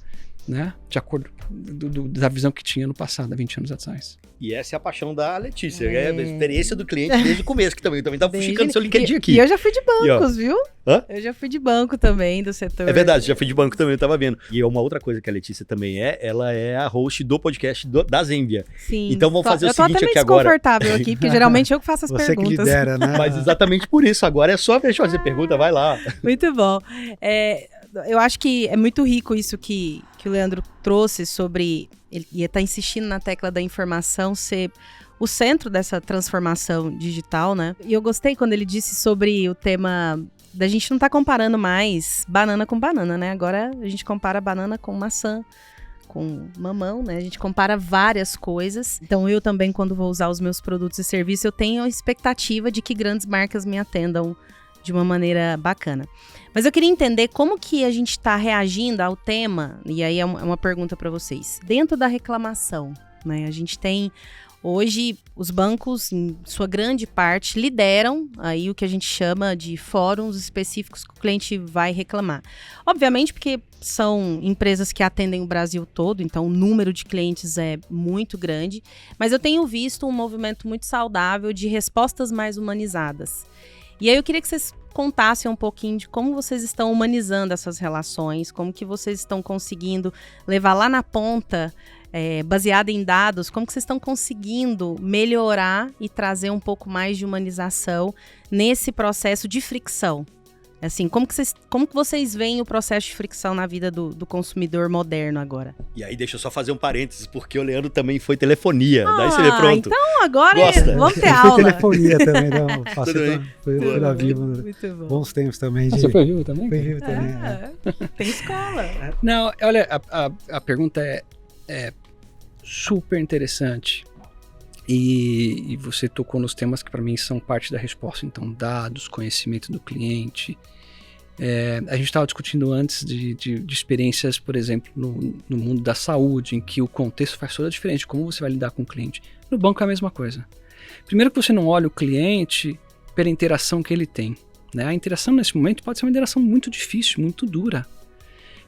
S3: né? De acordo da visão que tinha no passado, há 20 anos atrás.
S1: E essa é a paixão da Letícia, né? A experiência do cliente desde o começo, que também tá fuxicando seu LinkedIn aqui.
S2: E eu já fui de bancos, viu?
S1: Hã?
S2: Eu já fui de banco também, do setor.
S1: É verdade, já fui de banco também, eu tava vendo. E uma outra coisa que a Letícia também ela é a host do podcast da Zenvia.
S2: Sim.
S1: Então vamos fazer o seguinte aqui agora.
S2: Eu tô até meio desconfortável aqui, porque geralmente eu que faço as
S4: Você
S2: perguntas.
S4: que lidera, né?
S1: Mas exatamente por isso, agora é só deixa eu fazer pergunta, vai lá.
S2: Muito bom. Eu acho que é muito rico isso que o Leandro trouxe sobre... Ele ia estar insistindo na tecla da informação ser o centro dessa transformação digital, né? E eu gostei quando ele disse sobre o tema da gente não estar comparando mais banana com banana, né? Agora a gente compara banana com maçã, com mamão, né? A gente compara várias coisas. Então eu também, quando vou usar os meus produtos e serviços, eu tenho a expectativa de que grandes marcas me atendam de uma maneira bacana. Mas eu queria entender como que a gente está reagindo ao tema, e aí é uma pergunta para vocês. Dentro da reclamação, né? A gente tem hoje os bancos, em sua grande parte, lideram aí o que a gente chama de fóruns específicos que o cliente vai reclamar. Obviamente porque são empresas que atendem o Brasil todo, então o número de clientes é muito grande, mas eu tenho visto um movimento muito saudável de respostas mais humanizadas. E aí eu queria que vocês contassem um pouquinho de como vocês estão humanizando essas relações, como que vocês estão conseguindo levar lá na ponta, baseado em dados, como que vocês estão conseguindo melhorar e trazer um pouco mais de humanização nesse processo de fricção. Assim, como que vocês veem o processo de fricção na vida do consumidor moderno agora?
S1: E aí deixa eu só fazer um parênteses, porque o Leandro também foi telefonia, daí você vê pronto.
S2: Então agora
S1: vamos
S2: ter aula.
S4: Foi telefonia também, não, foi da Vivo.
S2: Muito bom.
S4: Bons tempos também.
S3: Você foi Vivo também?
S4: Foi Vivo também,
S2: Tem escola.
S3: Não, olha, a pergunta é super interessante. E você tocou nos temas que para mim são parte da resposta. Então, dados, conhecimento do cliente. A gente estava discutindo antes de experiências, por exemplo, no mundo da saúde, em que o contexto faz toda a diferença de como você vai lidar com o cliente. No banco é a mesma coisa. Primeiro que você não olha o cliente pela interação que ele tem, né? A interação nesse momento pode ser uma interação muito difícil, muito dura.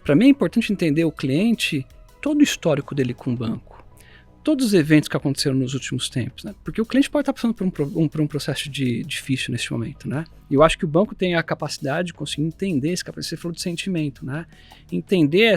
S3: Para mim é importante entender o cliente, todo o histórico dele com o banco, todos os eventos que aconteceram nos últimos tempos, né? Porque o cliente pode estar passando por um processo difícil nesse momento, né? E eu acho que o banco tem a capacidade de conseguir entender esse capacidade, você falou de sentimento, né? Entender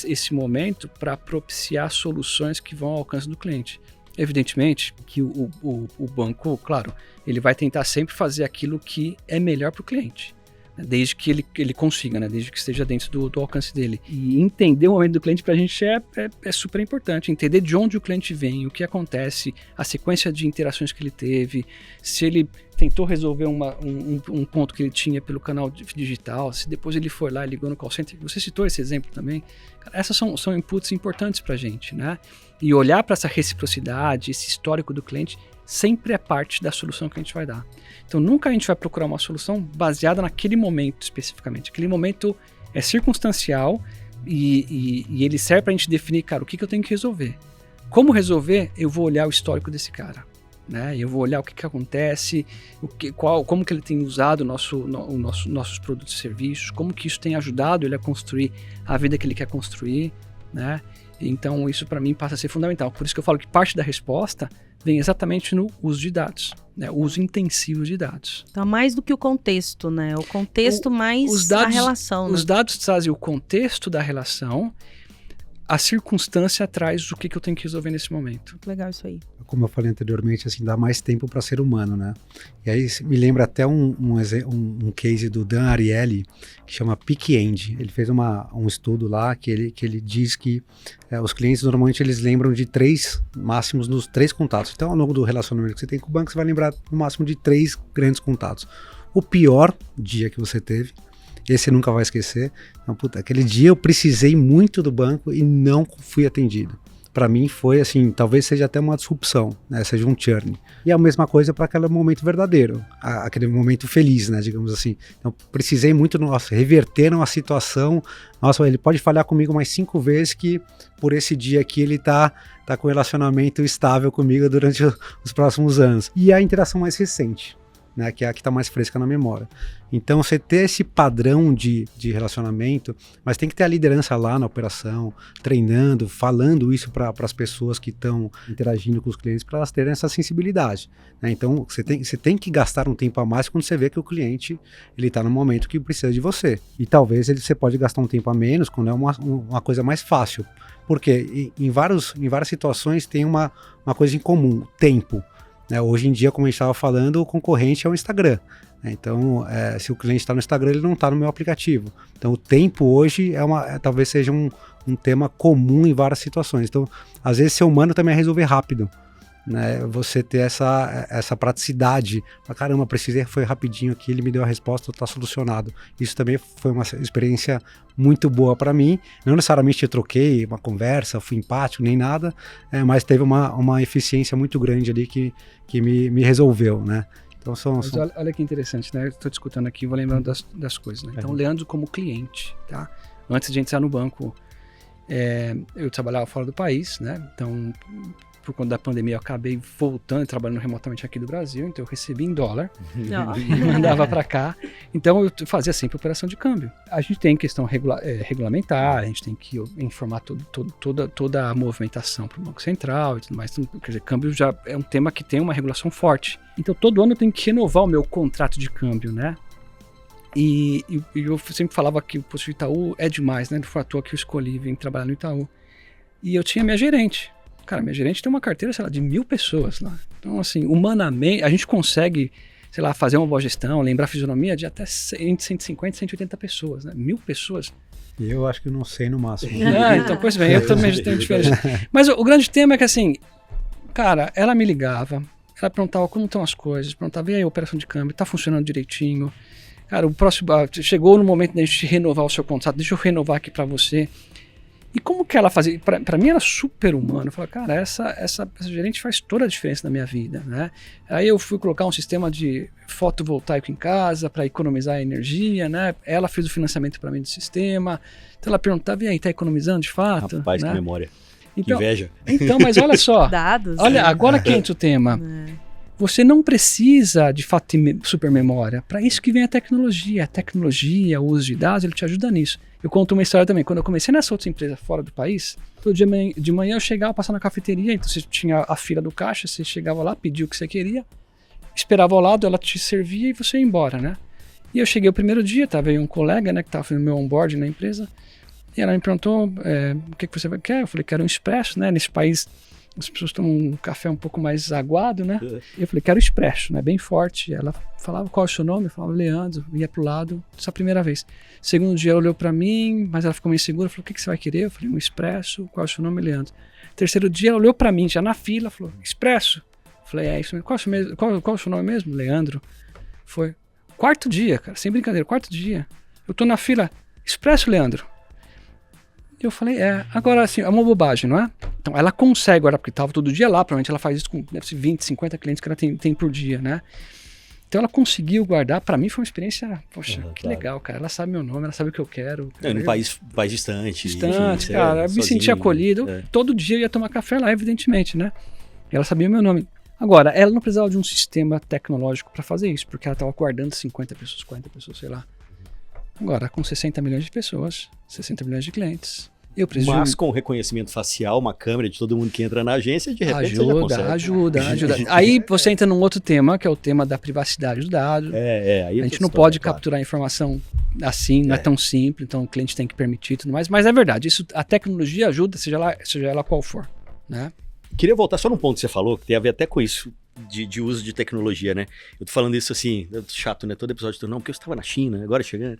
S3: esse momento para propiciar soluções que vão ao alcance do cliente. Evidentemente que o banco, claro, ele vai tentar sempre fazer aquilo que é melhor para o cliente, né? Desde que ele consiga, né? Desde que esteja dentro do alcance dele. E entender o momento do cliente para a gente é super importante. Entender de onde o cliente vem, o que acontece, a sequência de interações que ele teve, se ele tentou resolver um ponto que ele tinha pelo canal digital, se depois ele foi lá e ligou no call center. Você citou esse exemplo também. Cara, essas são inputs importantes para a gente, né? E olhar para essa reciprocidade, esse histórico do cliente, sempre é parte da solução que a gente vai dar. Então, nunca a gente vai procurar uma solução baseada naquele momento especificamente. Aquele momento é circunstancial e ele serve para a gente definir, cara, o que eu tenho que resolver. Como resolver? Eu vou olhar o histórico desse cara, né? Eu vou olhar o que acontece, como que ele tem usado nossos produtos e serviços, como que isso tem ajudado ele a construir a vida que ele quer construir, né? Então, isso para mim passa a ser fundamental. Por isso que eu falo que parte da resposta vem exatamente no uso de dados, né? O uso intensivo de dados.
S2: Então, mais do que o contexto, né? O contexto mais a relação.
S3: Os dados trazem o contexto da relação, a circunstância traz o que eu tenho que resolver nesse momento.
S2: Muito legal isso aí.
S4: Como eu falei anteriormente, assim, dá mais tempo para ser humano, né? E aí me lembra até um case do Dan Ariely, que chama Peak End. Ele fez um estudo lá que ele diz que os clientes normalmente eles lembram de 3 máximos nos 3 contatos. Então, ao longo do relacionamento que você tem com o banco, você vai lembrar no máximo de 3 grandes contatos. O pior dia que você teve, esse você nunca vai esquecer. Então, aquele dia eu precisei muito do banco e não fui atendido. Para mim foi assim, talvez seja até uma disrupção, né? Seja um churn. E a mesma coisa para aquele momento verdadeiro, aquele momento feliz, né? Digamos assim. Então precisei muito, reverter uma situação. Nossa, ele pode falhar comigo mais 5 vezes que por esse dia aqui ele tá com um relacionamento estável comigo durante os próximos anos. E a interação mais recente, né, que é a que está mais fresca na memória. Então, você ter esse padrão de relacionamento, mas tem que ter a liderança lá na operação, treinando, falando isso para as pessoas que estão interagindo com os clientes, para elas terem essa sensibilidade, né? Então, você tem que gastar um tempo a mais quando você vê que o cliente está no momento que precisa de você. E talvez você pode gastar um tempo a menos quando é uma coisa mais fácil. Porque em várias situações tem uma coisa em comum, tempo. Hoje em dia, como a gente estava falando, o concorrente é o Instagram. Então, se o cliente está no Instagram, ele não está no meu aplicativo. Então, o tempo hoje talvez seja um tema comum em várias situações. Então, às vezes, ser humano também é resolver rápido, né? Você ter essa praticidade. Caramba, precisei, foi rapidinho aqui, ele me deu a resposta, está solucionado. Isso também foi uma experiência muito boa para mim. Não necessariamente eu troquei uma conversa, fui empático, nem nada, mas teve uma eficiência muito grande ali que me resolveu, né? Então,
S3: olha que interessante, né? Estou te escutando aqui, vou lembrando das coisas, né? Então, Leandro como cliente, tá? Antes de a gente entrar no banco, eu trabalhava fora do país, né? Então, por conta da pandemia, eu acabei voltando e trabalhando remotamente aqui do Brasil, então eu recebi em dólar e mandava para cá. Então, eu fazia sempre operação de câmbio. A gente tem questão regulamentar, a gente tem que informar toda a movimentação para o Banco Central e tudo mais. Então, quer dizer, câmbio já é um tema que tem uma regulação forte. Então, todo ano eu tenho que renovar o meu contrato de câmbio, né? E eu sempre falava que o posto de Itaú é demais, né? Foi à toa que eu escolhi vir trabalhar no Itaú. E eu tinha minha gerente. Cara, minha gerente tem uma carteira, sei lá, de 1.000 pessoas lá. Então, assim, humanamente, a gente consegue, sei lá, fazer uma boa gestão, lembrar a fisionomia de até 150, 180 pessoas, né? 1.000 pessoas.
S4: Eu acho que não sei no máximo.
S3: Então, pois bem, eu também tenho diferença. Mas o grande tema é que, assim, cara, ela me ligava, ela perguntava como estão as coisas, perguntava, e aí, a operação de câmbio, tá funcionando direitinho? Cara, chegou no momento da gente renovar o seu contrato, deixa eu renovar aqui para você. E como que ela fazia? Para mim era super humano. Eu falei, cara, essa gerente faz toda a diferença na minha vida, né? Aí eu fui colocar um sistema de fotovoltaico em casa para economizar energia, né? Ela fez o financiamento para mim do sistema. Então ela perguntava, e aí, tá economizando de fato?
S1: Rapaz,
S3: né?
S1: que memória.
S3: Então,
S1: que inveja.
S3: Então, mas olha só.
S2: Dados.
S3: Olha, agora que entra o tema. Você não precisa de fato ter supermemória. Para isso que vem a tecnologia. A tecnologia, o uso de dados, ele te ajuda nisso. Eu conto uma história também. Quando eu comecei nessa outra empresa fora do país, todo dia de manhã eu chegava, passava na cafeteria, então você tinha a fila do caixa, você chegava lá, pedia o que você queria, esperava ao lado, ela te servia e você ia embora, né? E eu cheguei o primeiro dia, tava aí um colega, né, que estava fazendo meu onboard na empresa, e ela me perguntou, o que você quer? Eu falei, quero um expresso, né? Nesse país as pessoas tomam um café um pouco mais aguado, né? E eu falei, quero expresso, né? Bem forte. Ela falava, qual é o seu nome? Eu falava, Leandro. Ia pro lado, essa primeira vez. Segundo dia ela olhou pra mim, mas ela ficou meio insegura. Falou, o que você vai querer? Eu falei, um expresso. Qual é o seu nome? Leandro. Terceiro dia ela olhou pra mim, já na fila, falou, expresso. Eu falei, é isso mesmo. Qual é o seu nome mesmo? Leandro. Foi. Quarto dia, cara, sem brincadeira, quarto dia. Eu tô na fila, expresso, Leandro. Eu falei, agora assim, é uma bobagem, não é? Então ela consegue agora, porque estava todo dia lá, provavelmente ela faz isso com, deve ser 20, 50 clientes que ela tem por dia, né? Então ela conseguiu guardar, para mim foi uma experiência, poxa, que legal, cara, ela sabe meu nome, ela sabe o que eu quero. Cara,
S1: num país distante.
S3: Distante, enfim, cara, eu me senti acolhido, todo dia eu ia tomar café lá, evidentemente, né? E ela sabia meu nome. Agora, ela não precisava de um sistema tecnológico para fazer isso, porque ela estava guardando 50 pessoas, 40 pessoas, sei lá. Agora, com 60 milhões de pessoas, 60 milhões de clientes, eu preciso...
S1: Mas com reconhecimento facial, uma câmera de todo mundo que entra na agência, de repente você já consegue.
S3: Ajuda. Aí você entra num outro tema, que é o tema da privacidade do dado.
S1: Aí
S3: a gente não pode capturar informação assim, não é tão simples, então o cliente tem que permitir e tudo mais. Mas é verdade, a tecnologia ajuda, seja ela qual for, né?
S1: Queria voltar só num ponto que você falou, que tem a ver até com isso, de uso de tecnologia, né? Eu tô falando isso assim, chato, né? Todo episódio, não, porque eu estava na China, agora chegando.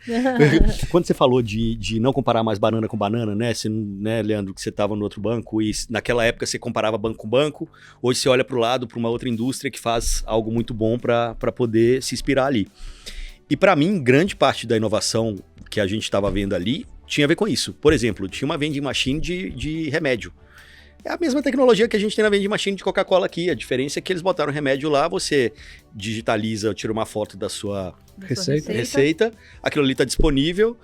S1: Quando você falou de não comparar mais banana com banana, né? Você, né, Leandro, que você estava no outro banco e naquela época você comparava banco com banco, hoje você olha para o lado, para uma outra indústria que faz algo muito bom para poder se inspirar ali. E para mim, grande parte da inovação que a gente estava vendo ali tinha a ver com isso. Por exemplo, tinha uma vending machine de remédio. É a mesma tecnologia que a gente tem na vending machine de Coca-Cola aqui. A diferença é que eles botaram o remédio lá, você digitaliza, tira uma foto da sua receita, aquilo ali está disponível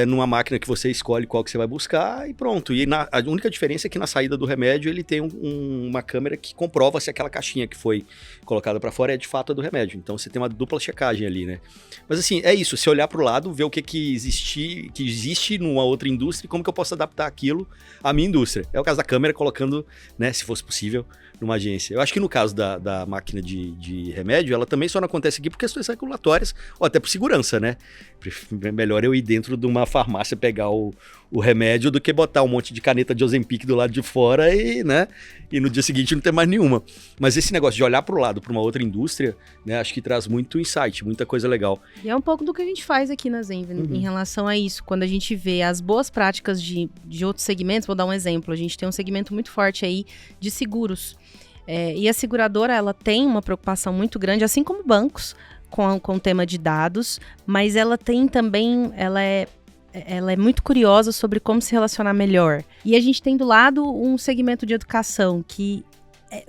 S1: numa máquina que você escolhe qual que você vai buscar e pronto. E a única diferença é que na saída do remédio ele tem uma câmera que comprova se aquela caixinha que foi colocada para fora é de fato a do remédio. Então você tem uma dupla checagem ali, né? Mas assim, é isso. Se olhar para o lado, ver o que existe numa outra indústria e como que eu posso adaptar aquilo à minha indústria. É o caso da câmera colocando, né, se fosse possível, numa agência. Eu acho que no caso da máquina de remédio, ela também só não acontece aqui por questões regulatórias ou até por segurança, né? Melhor eu ir dentro de uma farmácia pegar o remédio do que botar um monte de caneta de Ozempic do lado de fora e no dia seguinte não ter mais nenhuma. Mas esse negócio de olhar para o lado, para uma outra indústria, né, acho que traz muito insight, muita coisa legal.
S2: E é um pouco do que a gente faz aqui na Zenvia em relação a isso. Quando a gente vê as boas práticas de outros segmentos, vou dar um exemplo, a gente tem um segmento muito forte aí de seguros. E a seguradora, ela tem uma preocupação muito grande, assim como bancos, com o tema de dados, mas ela tem também, ela é muito curiosa sobre como se relacionar melhor. E a gente tem do lado um segmento de educação que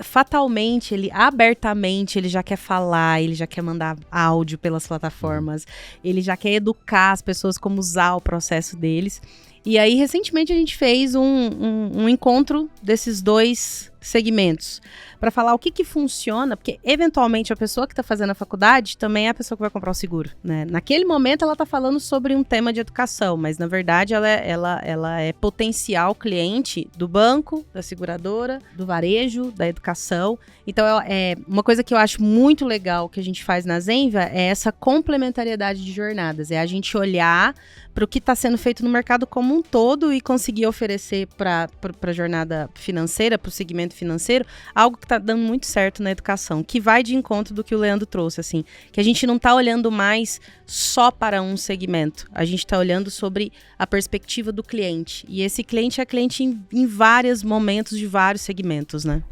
S2: fatalmente, abertamente, ele já quer falar, ele já quer mandar áudio pelas plataformas, ele já quer educar as pessoas como usar o processo deles. E aí, recentemente, a gente fez um encontro desses dois segmentos para falar o que funciona, porque eventualmente a pessoa que está fazendo a faculdade também é a pessoa que vai comprar o seguro, né? Naquele momento ela está falando sobre um tema de educação, mas na verdade ela é potencial cliente do banco, da seguradora, do varejo, da educação. Então é uma coisa que eu acho muito legal que a gente faz na Zenvia é essa complementariedade de jornadas, é a gente olhar para o que está sendo feito no mercado como um todo e conseguir oferecer para a jornada financeira, para o segmento financeiro, algo que está dando muito certo na educação, que vai de encontro do que o Leandro trouxe, assim, que a gente não está olhando mais só para um segmento, a gente está olhando sobre a perspectiva do cliente, e esse cliente é cliente em vários momentos de vários segmentos, né?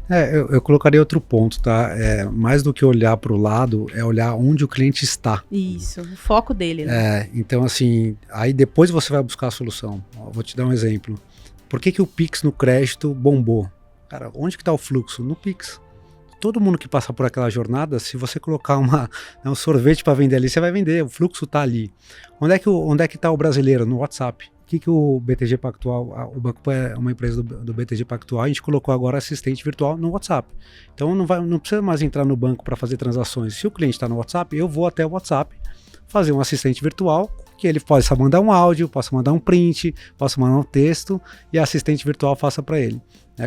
S4: Eu colocaria outro ponto, tá? Mais do que olhar para o lado, é olhar onde o cliente está.
S2: Isso, o foco dele, né?
S4: Então assim, aí depois você vai buscar a solução. Vou te dar um exemplo. Por que o Pix no crédito bombou? Cara, onde que está o fluxo? No Pix. Todo mundo que passa por aquela jornada, se você colocar um sorvete para vender ali, você vai vender, o fluxo está ali. Onde é que está o brasileiro? No WhatsApp. O que o BTG Pactual, o banco é uma empresa do BTG Pactual, a gente colocou agora assistente virtual no WhatsApp. Então não precisa mais entrar no banco para fazer transações. Se o cliente está no WhatsApp, eu vou até o WhatsApp fazer um assistente virtual, que ele possa mandar um áudio, possa mandar um print, possa mandar um texto e a assistente virtual faça para ele.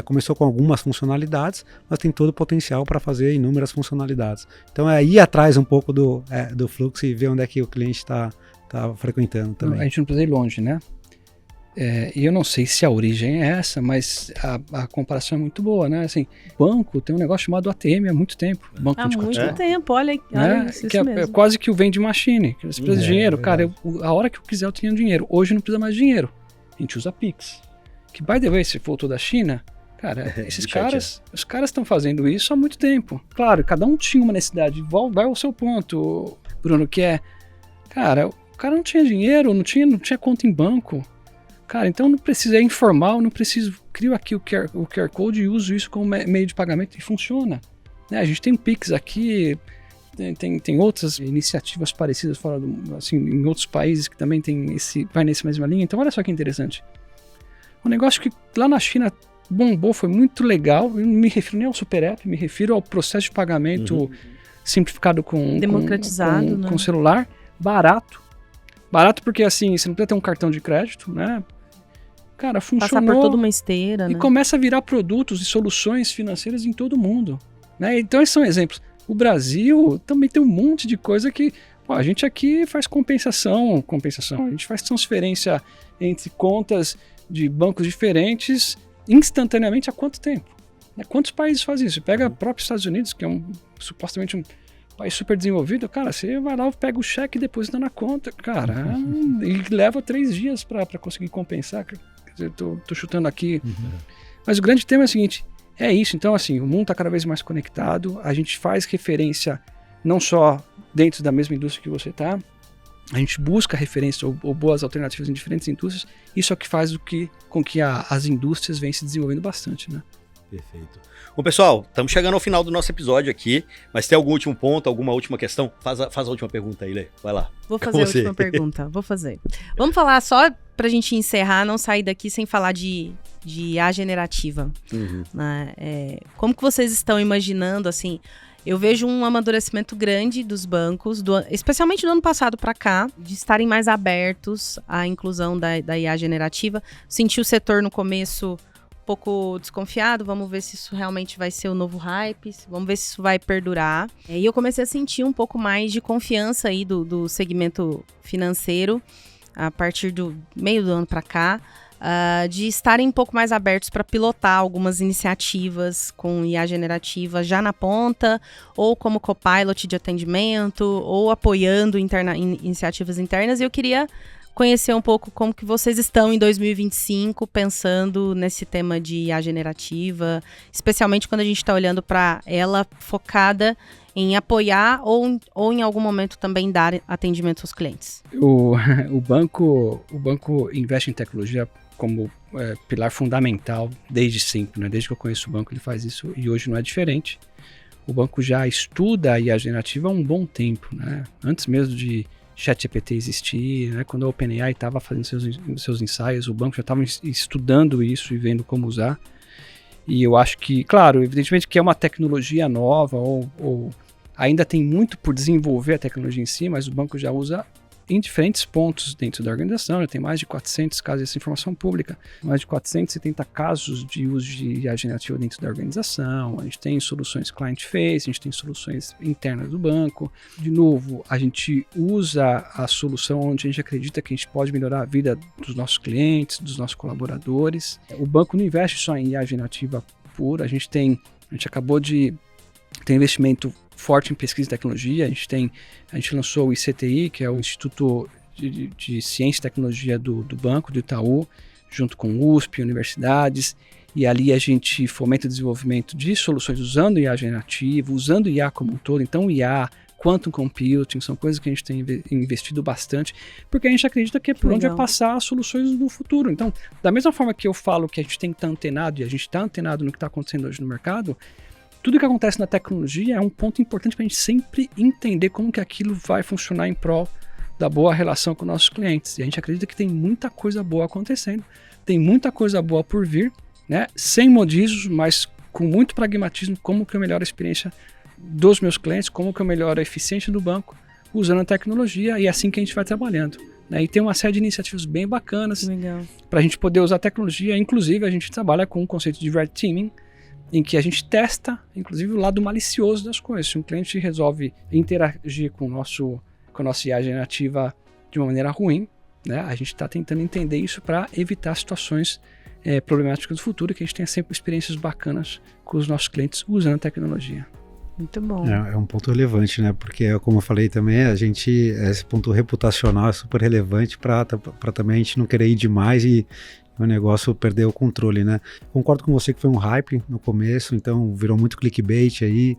S4: Começou com algumas funcionalidades, mas tem todo o potencial para fazer inúmeras funcionalidades. Então é ir atrás um pouco do fluxo e ver onde é que o cliente está frequentando também.
S3: A gente não precisa ir longe, né? E eu não sei se a origem é essa, mas a comparação é muito boa, né? Assim, banco tem um negócio chamado ATM há muito tempo. Banco
S2: Há muito tempo, olha isso
S3: que
S2: mesmo.
S3: é quase que o vende machine. Você precisa de dinheiro. Cara, a hora que eu quiser eu tenho dinheiro. Hoje não precisa mais de dinheiro. A gente usa Pix. Que, by the way, se voltou da China, cara, os caras estão fazendo isso há muito tempo. Claro, cada um tinha uma necessidade. Vai ao seu ponto, Bruno, que é... Cara, o cara não tinha dinheiro, não tinha conta em banco. Cara, então não precisa, é informal, não preciso, crio aqui o QR Code e uso isso como meio de pagamento e funciona. Né? A gente tem o Pix aqui, tem outras iniciativas parecidas fora assim, em outros países que também vai nessa mesma linha. Então olha só que interessante. Um negócio que lá na China bombou, foi muito legal, eu não me refiro nem ao Super App, me refiro ao processo de pagamento simplificado
S2: democratizado,
S3: com celular, barato. Barato porque, assim, você não precisa ter um cartão de crédito, né? Cara, funcionou.
S2: Passar por toda uma esteira,
S3: e começa a virar produtos e soluções financeiras em todo o mundo. Né? Então, esses são exemplos. O Brasil também tem um monte de coisa que... a gente aqui faz compensação. A gente faz transferência entre contas de bancos diferentes instantaneamente há quanto tempo? Né? Quantos países fazem isso? Você pega o próprio Estados Unidos, que é supostamente um país super desenvolvido, cara, você vai lá, pega o cheque e deposita na conta, cara, e leva 3 dias para conseguir compensar. Eu tô chutando aqui. Mas o grande tema é o seguinte, é isso, então assim, o mundo está cada vez mais conectado, a gente faz referência não só dentro da mesma indústria que você está, a gente busca referência ou boas alternativas em diferentes indústrias, isso é o que faz com que as indústrias venham se desenvolvendo bastante, né?
S1: Perfeito. Bom, pessoal, estamos chegando ao final do nosso episódio aqui, mas tem algum último ponto, alguma última questão? Faz a última pergunta aí, Lê. Vai lá.
S2: Vou fazer a última pergunta, vou fazer. Vamos falar só pra gente encerrar, não sair daqui sem falar de IA generativa. Né? Como que vocês estão imaginando, assim... Eu vejo um amadurecimento grande dos bancos, especialmente do ano passado para cá, de estarem mais abertos à inclusão da IA generativa. Senti o setor no começo um pouco desconfiado, vamos ver se isso realmente vai ser o novo hype, vamos ver se isso vai perdurar. E eu comecei a sentir um pouco mais de confiança aí do segmento financeiro, a partir do meio do ano para cá, de estarem um pouco mais abertos para pilotar algumas iniciativas com IA generativa já na ponta, ou como copilot de atendimento, ou apoiando iniciativas internas. E eu queria conhecer um pouco como que vocês estão em 2025 pensando nesse tema de IA generativa, especialmente quando a gente está olhando para ela focada em apoiar ou em algum momento também dar atendimento aos clientes.
S3: O banco investe em tecnologia como pilar fundamental desde sempre, né? Desde que eu conheço o banco ele faz isso e hoje não é diferente. O banco já estuda a IA generativa há um bom tempo, né? Antes mesmo de ChatGPT existir, né? Quando a OpenAI estava fazendo seus ensaios, o banco já estava estudando isso e vendo como usar. E eu acho que, claro, evidentemente que é uma tecnologia nova ou ainda tem muito por desenvolver a tecnologia em si, mas o banco já usa em diferentes pontos dentro da organização. Já tem mais de 400 casos dessa informação pública, mais de 470 casos de uso de IA generativa dentro da organização. A gente tem soluções client-face, a gente tem soluções internas do banco. De novo, a gente usa a solução onde a gente acredita que a gente pode melhorar a vida dos nossos clientes, dos nossos colaboradores. O banco não investe só em IA generativa pura, a gente acabou de ter investimento forte em pesquisa e tecnologia. A gente lançou o ICTI, que é o Instituto de Ciência e Tecnologia do Banco, do Itaú, junto com o USP, universidades, e ali a gente fomenta o desenvolvimento de soluções usando IA generativa, usando IA como um todo. Então o IA quantum computing, são coisas que a gente tem investido bastante, porque a gente acredita que é por onde vai passar as soluções no futuro. Então, da mesma forma que eu falo que a gente tem que estar antenado, e a gente está antenado no que está acontecendo hoje no mercado, tudo que acontece na tecnologia é um ponto importante para a gente sempre entender como que aquilo vai funcionar em prol da boa relação com nossos clientes. E a gente acredita que tem muita coisa boa acontecendo, tem muita coisa boa por vir, né? Sem modismos, mas com muito pragmatismo, como que eu melhoro a experiência dos meus clientes, como que eu melhoro a eficiência do banco usando a tecnologia, e é assim que a gente vai trabalhando, né? E tem uma série de iniciativas bem bacanas para a gente poder usar a tecnologia. Inclusive, a gente trabalha com o conceito de Red Teaming, em que a gente testa, inclusive, o lado malicioso das coisas. Se um cliente resolve interagir com a nossa IA generativa de uma maneira ruim, né, a gente está tentando entender isso para evitar situações problemáticas do futuro, que a gente tenha sempre experiências bacanas com os nossos clientes usando a tecnologia.
S2: Muito bom.
S4: É um ponto relevante, né? Porque, como eu falei também, esse ponto reputacional é super relevante para também a gente não querer ir demais e o negócio perder o controle, né? Concordo com você que foi um hype no começo, então virou muito clickbait aí,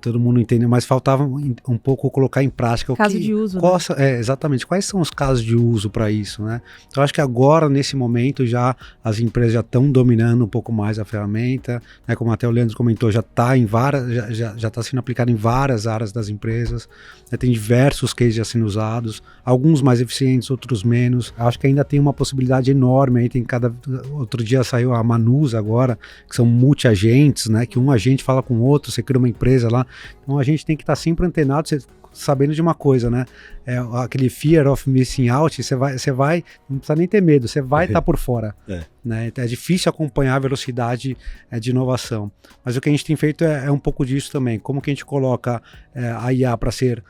S4: todo mundo entendeu, mas faltava um pouco colocar em prática o
S2: caso de uso, né?
S4: Exatamente, quais são os casos de uso para isso, né? Então acho que agora, nesse momento, já as empresas já estão dominando um pouco mais a ferramenta, né? Como até o Leandro comentou, já está em várias, já está sendo aplicado em várias áreas das empresas, né? Tem diversos cases já sendo usados, alguns mais eficientes, outros menos. Acho que ainda tem uma possibilidade enorme aí, outro dia saiu a Manus agora, que são multi-agentes, né? Que um agente fala com o outro, você cria uma empresa lá. Então a gente tem que estar sempre antenado, sabendo de uma coisa, né? Aquele fear of missing out, você vai, não precisa nem ter medo, você vai estar por fora. Né? É difícil acompanhar a velocidade de inovação. Mas o que a gente tem feito é um pouco disso também. Como que a gente coloca a IA para ser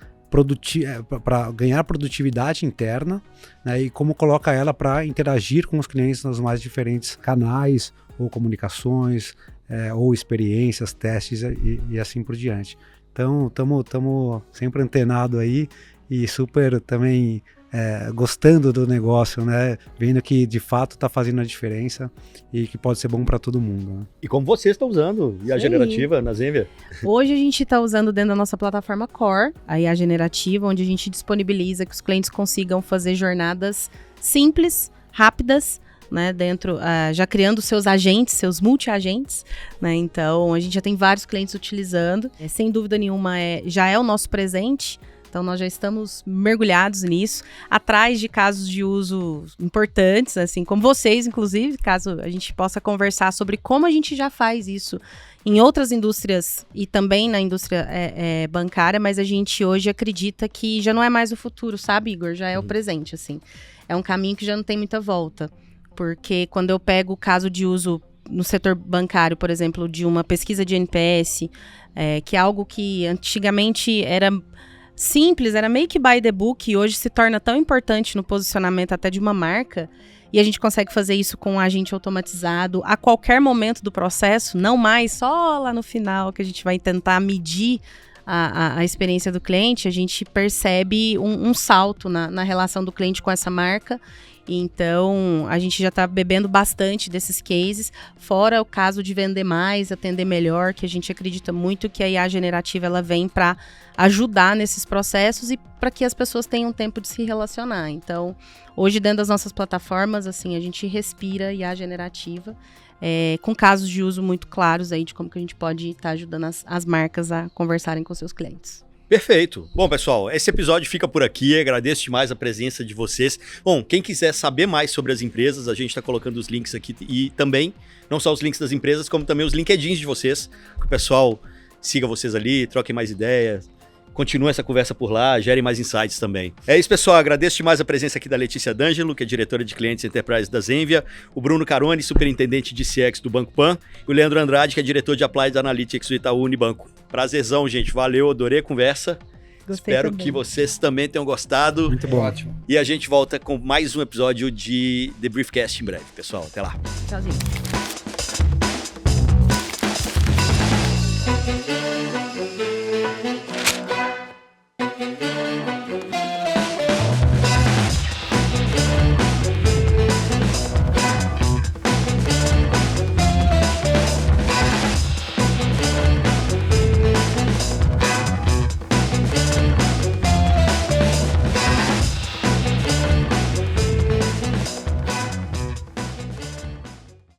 S4: para ganhar produtividade interna, né, e como coloca ela para interagir com os clientes nos mais diferentes canais, ou comunicações, ou experiências, testes e assim por diante. Então, estamos sempre antenado aí e super também gostando do negócio, né? Vendo que de fato está fazendo a diferença e que pode ser bom para todo mundo. Né?
S1: E como vocês estão usando IA generativa na Zenvia?
S2: Hoje a gente está usando dentro da nossa plataforma Core, a IA generativa, onde a gente disponibiliza que os clientes consigam fazer jornadas simples, rápidas, né, dentro, já criando seus agentes, seus multi-agentes, né, então a gente já tem vários clientes utilizando, sem dúvida nenhuma já é o nosso presente. Então, nós já estamos mergulhados nisso, atrás de casos de uso importantes, assim como vocês, inclusive, caso a gente possa conversar sobre como a gente já faz isso em outras indústrias e também na indústria bancária, mas a gente hoje acredita que já não é mais o futuro, sabe, Igor? Já é o presente, assim. É um caminho que já não tem muita volta, porque quando eu pego o caso de uso no setor bancário, por exemplo, de uma pesquisa de NPS, que é algo que antigamente era simples, era meio que by the book, e hoje se torna tão importante no posicionamento até de uma marca, e a gente consegue fazer isso com um agente automatizado a qualquer momento do processo, não mais só lá no final que a gente vai tentar medir a experiência do cliente. A gente percebe um salto na relação do cliente com essa marca. Então, a gente já está bebendo bastante desses cases, fora o caso de vender mais, atender melhor, que a gente acredita muito que a IA generativa ela vem para ajudar nesses processos e para que as pessoas tenham tempo de se relacionar. Então, hoje dentro das nossas plataformas, assim, a gente respira IA generativa, com casos de uso muito claros aí de como que a gente pode estar ajudando as marcas a conversarem com seus clientes.
S1: Perfeito. Bom, pessoal, esse episódio fica por aqui. Agradeço demais a presença de vocês. Bom, quem quiser saber mais sobre as empresas, a gente está colocando os links aqui e também, não só os links das empresas, como também os LinkedIns de vocês, que o pessoal siga vocês ali, troquem mais ideias, continue essa conversa por lá, gerem mais insights também. É isso, pessoal. Agradeço demais a presença aqui da Letícia D'Angelo, que é diretora de clientes Enterprise da Zenvia, o Bruno Caroni, superintendente de CX do Banco Pan, e o Leandro Andrade, que é diretor de Applied Analytics do Itaú Unibanco. Prazerzão, gente. Valeu, adorei a conversa.
S2: Gostei.
S1: Espero
S2: também.
S1: Que vocês também tenham gostado.
S4: Muito bom.
S3: Ótimo.
S1: E a gente volta com mais um episódio de The Briefcast em breve, pessoal. Até lá.
S2: Tchauzinho.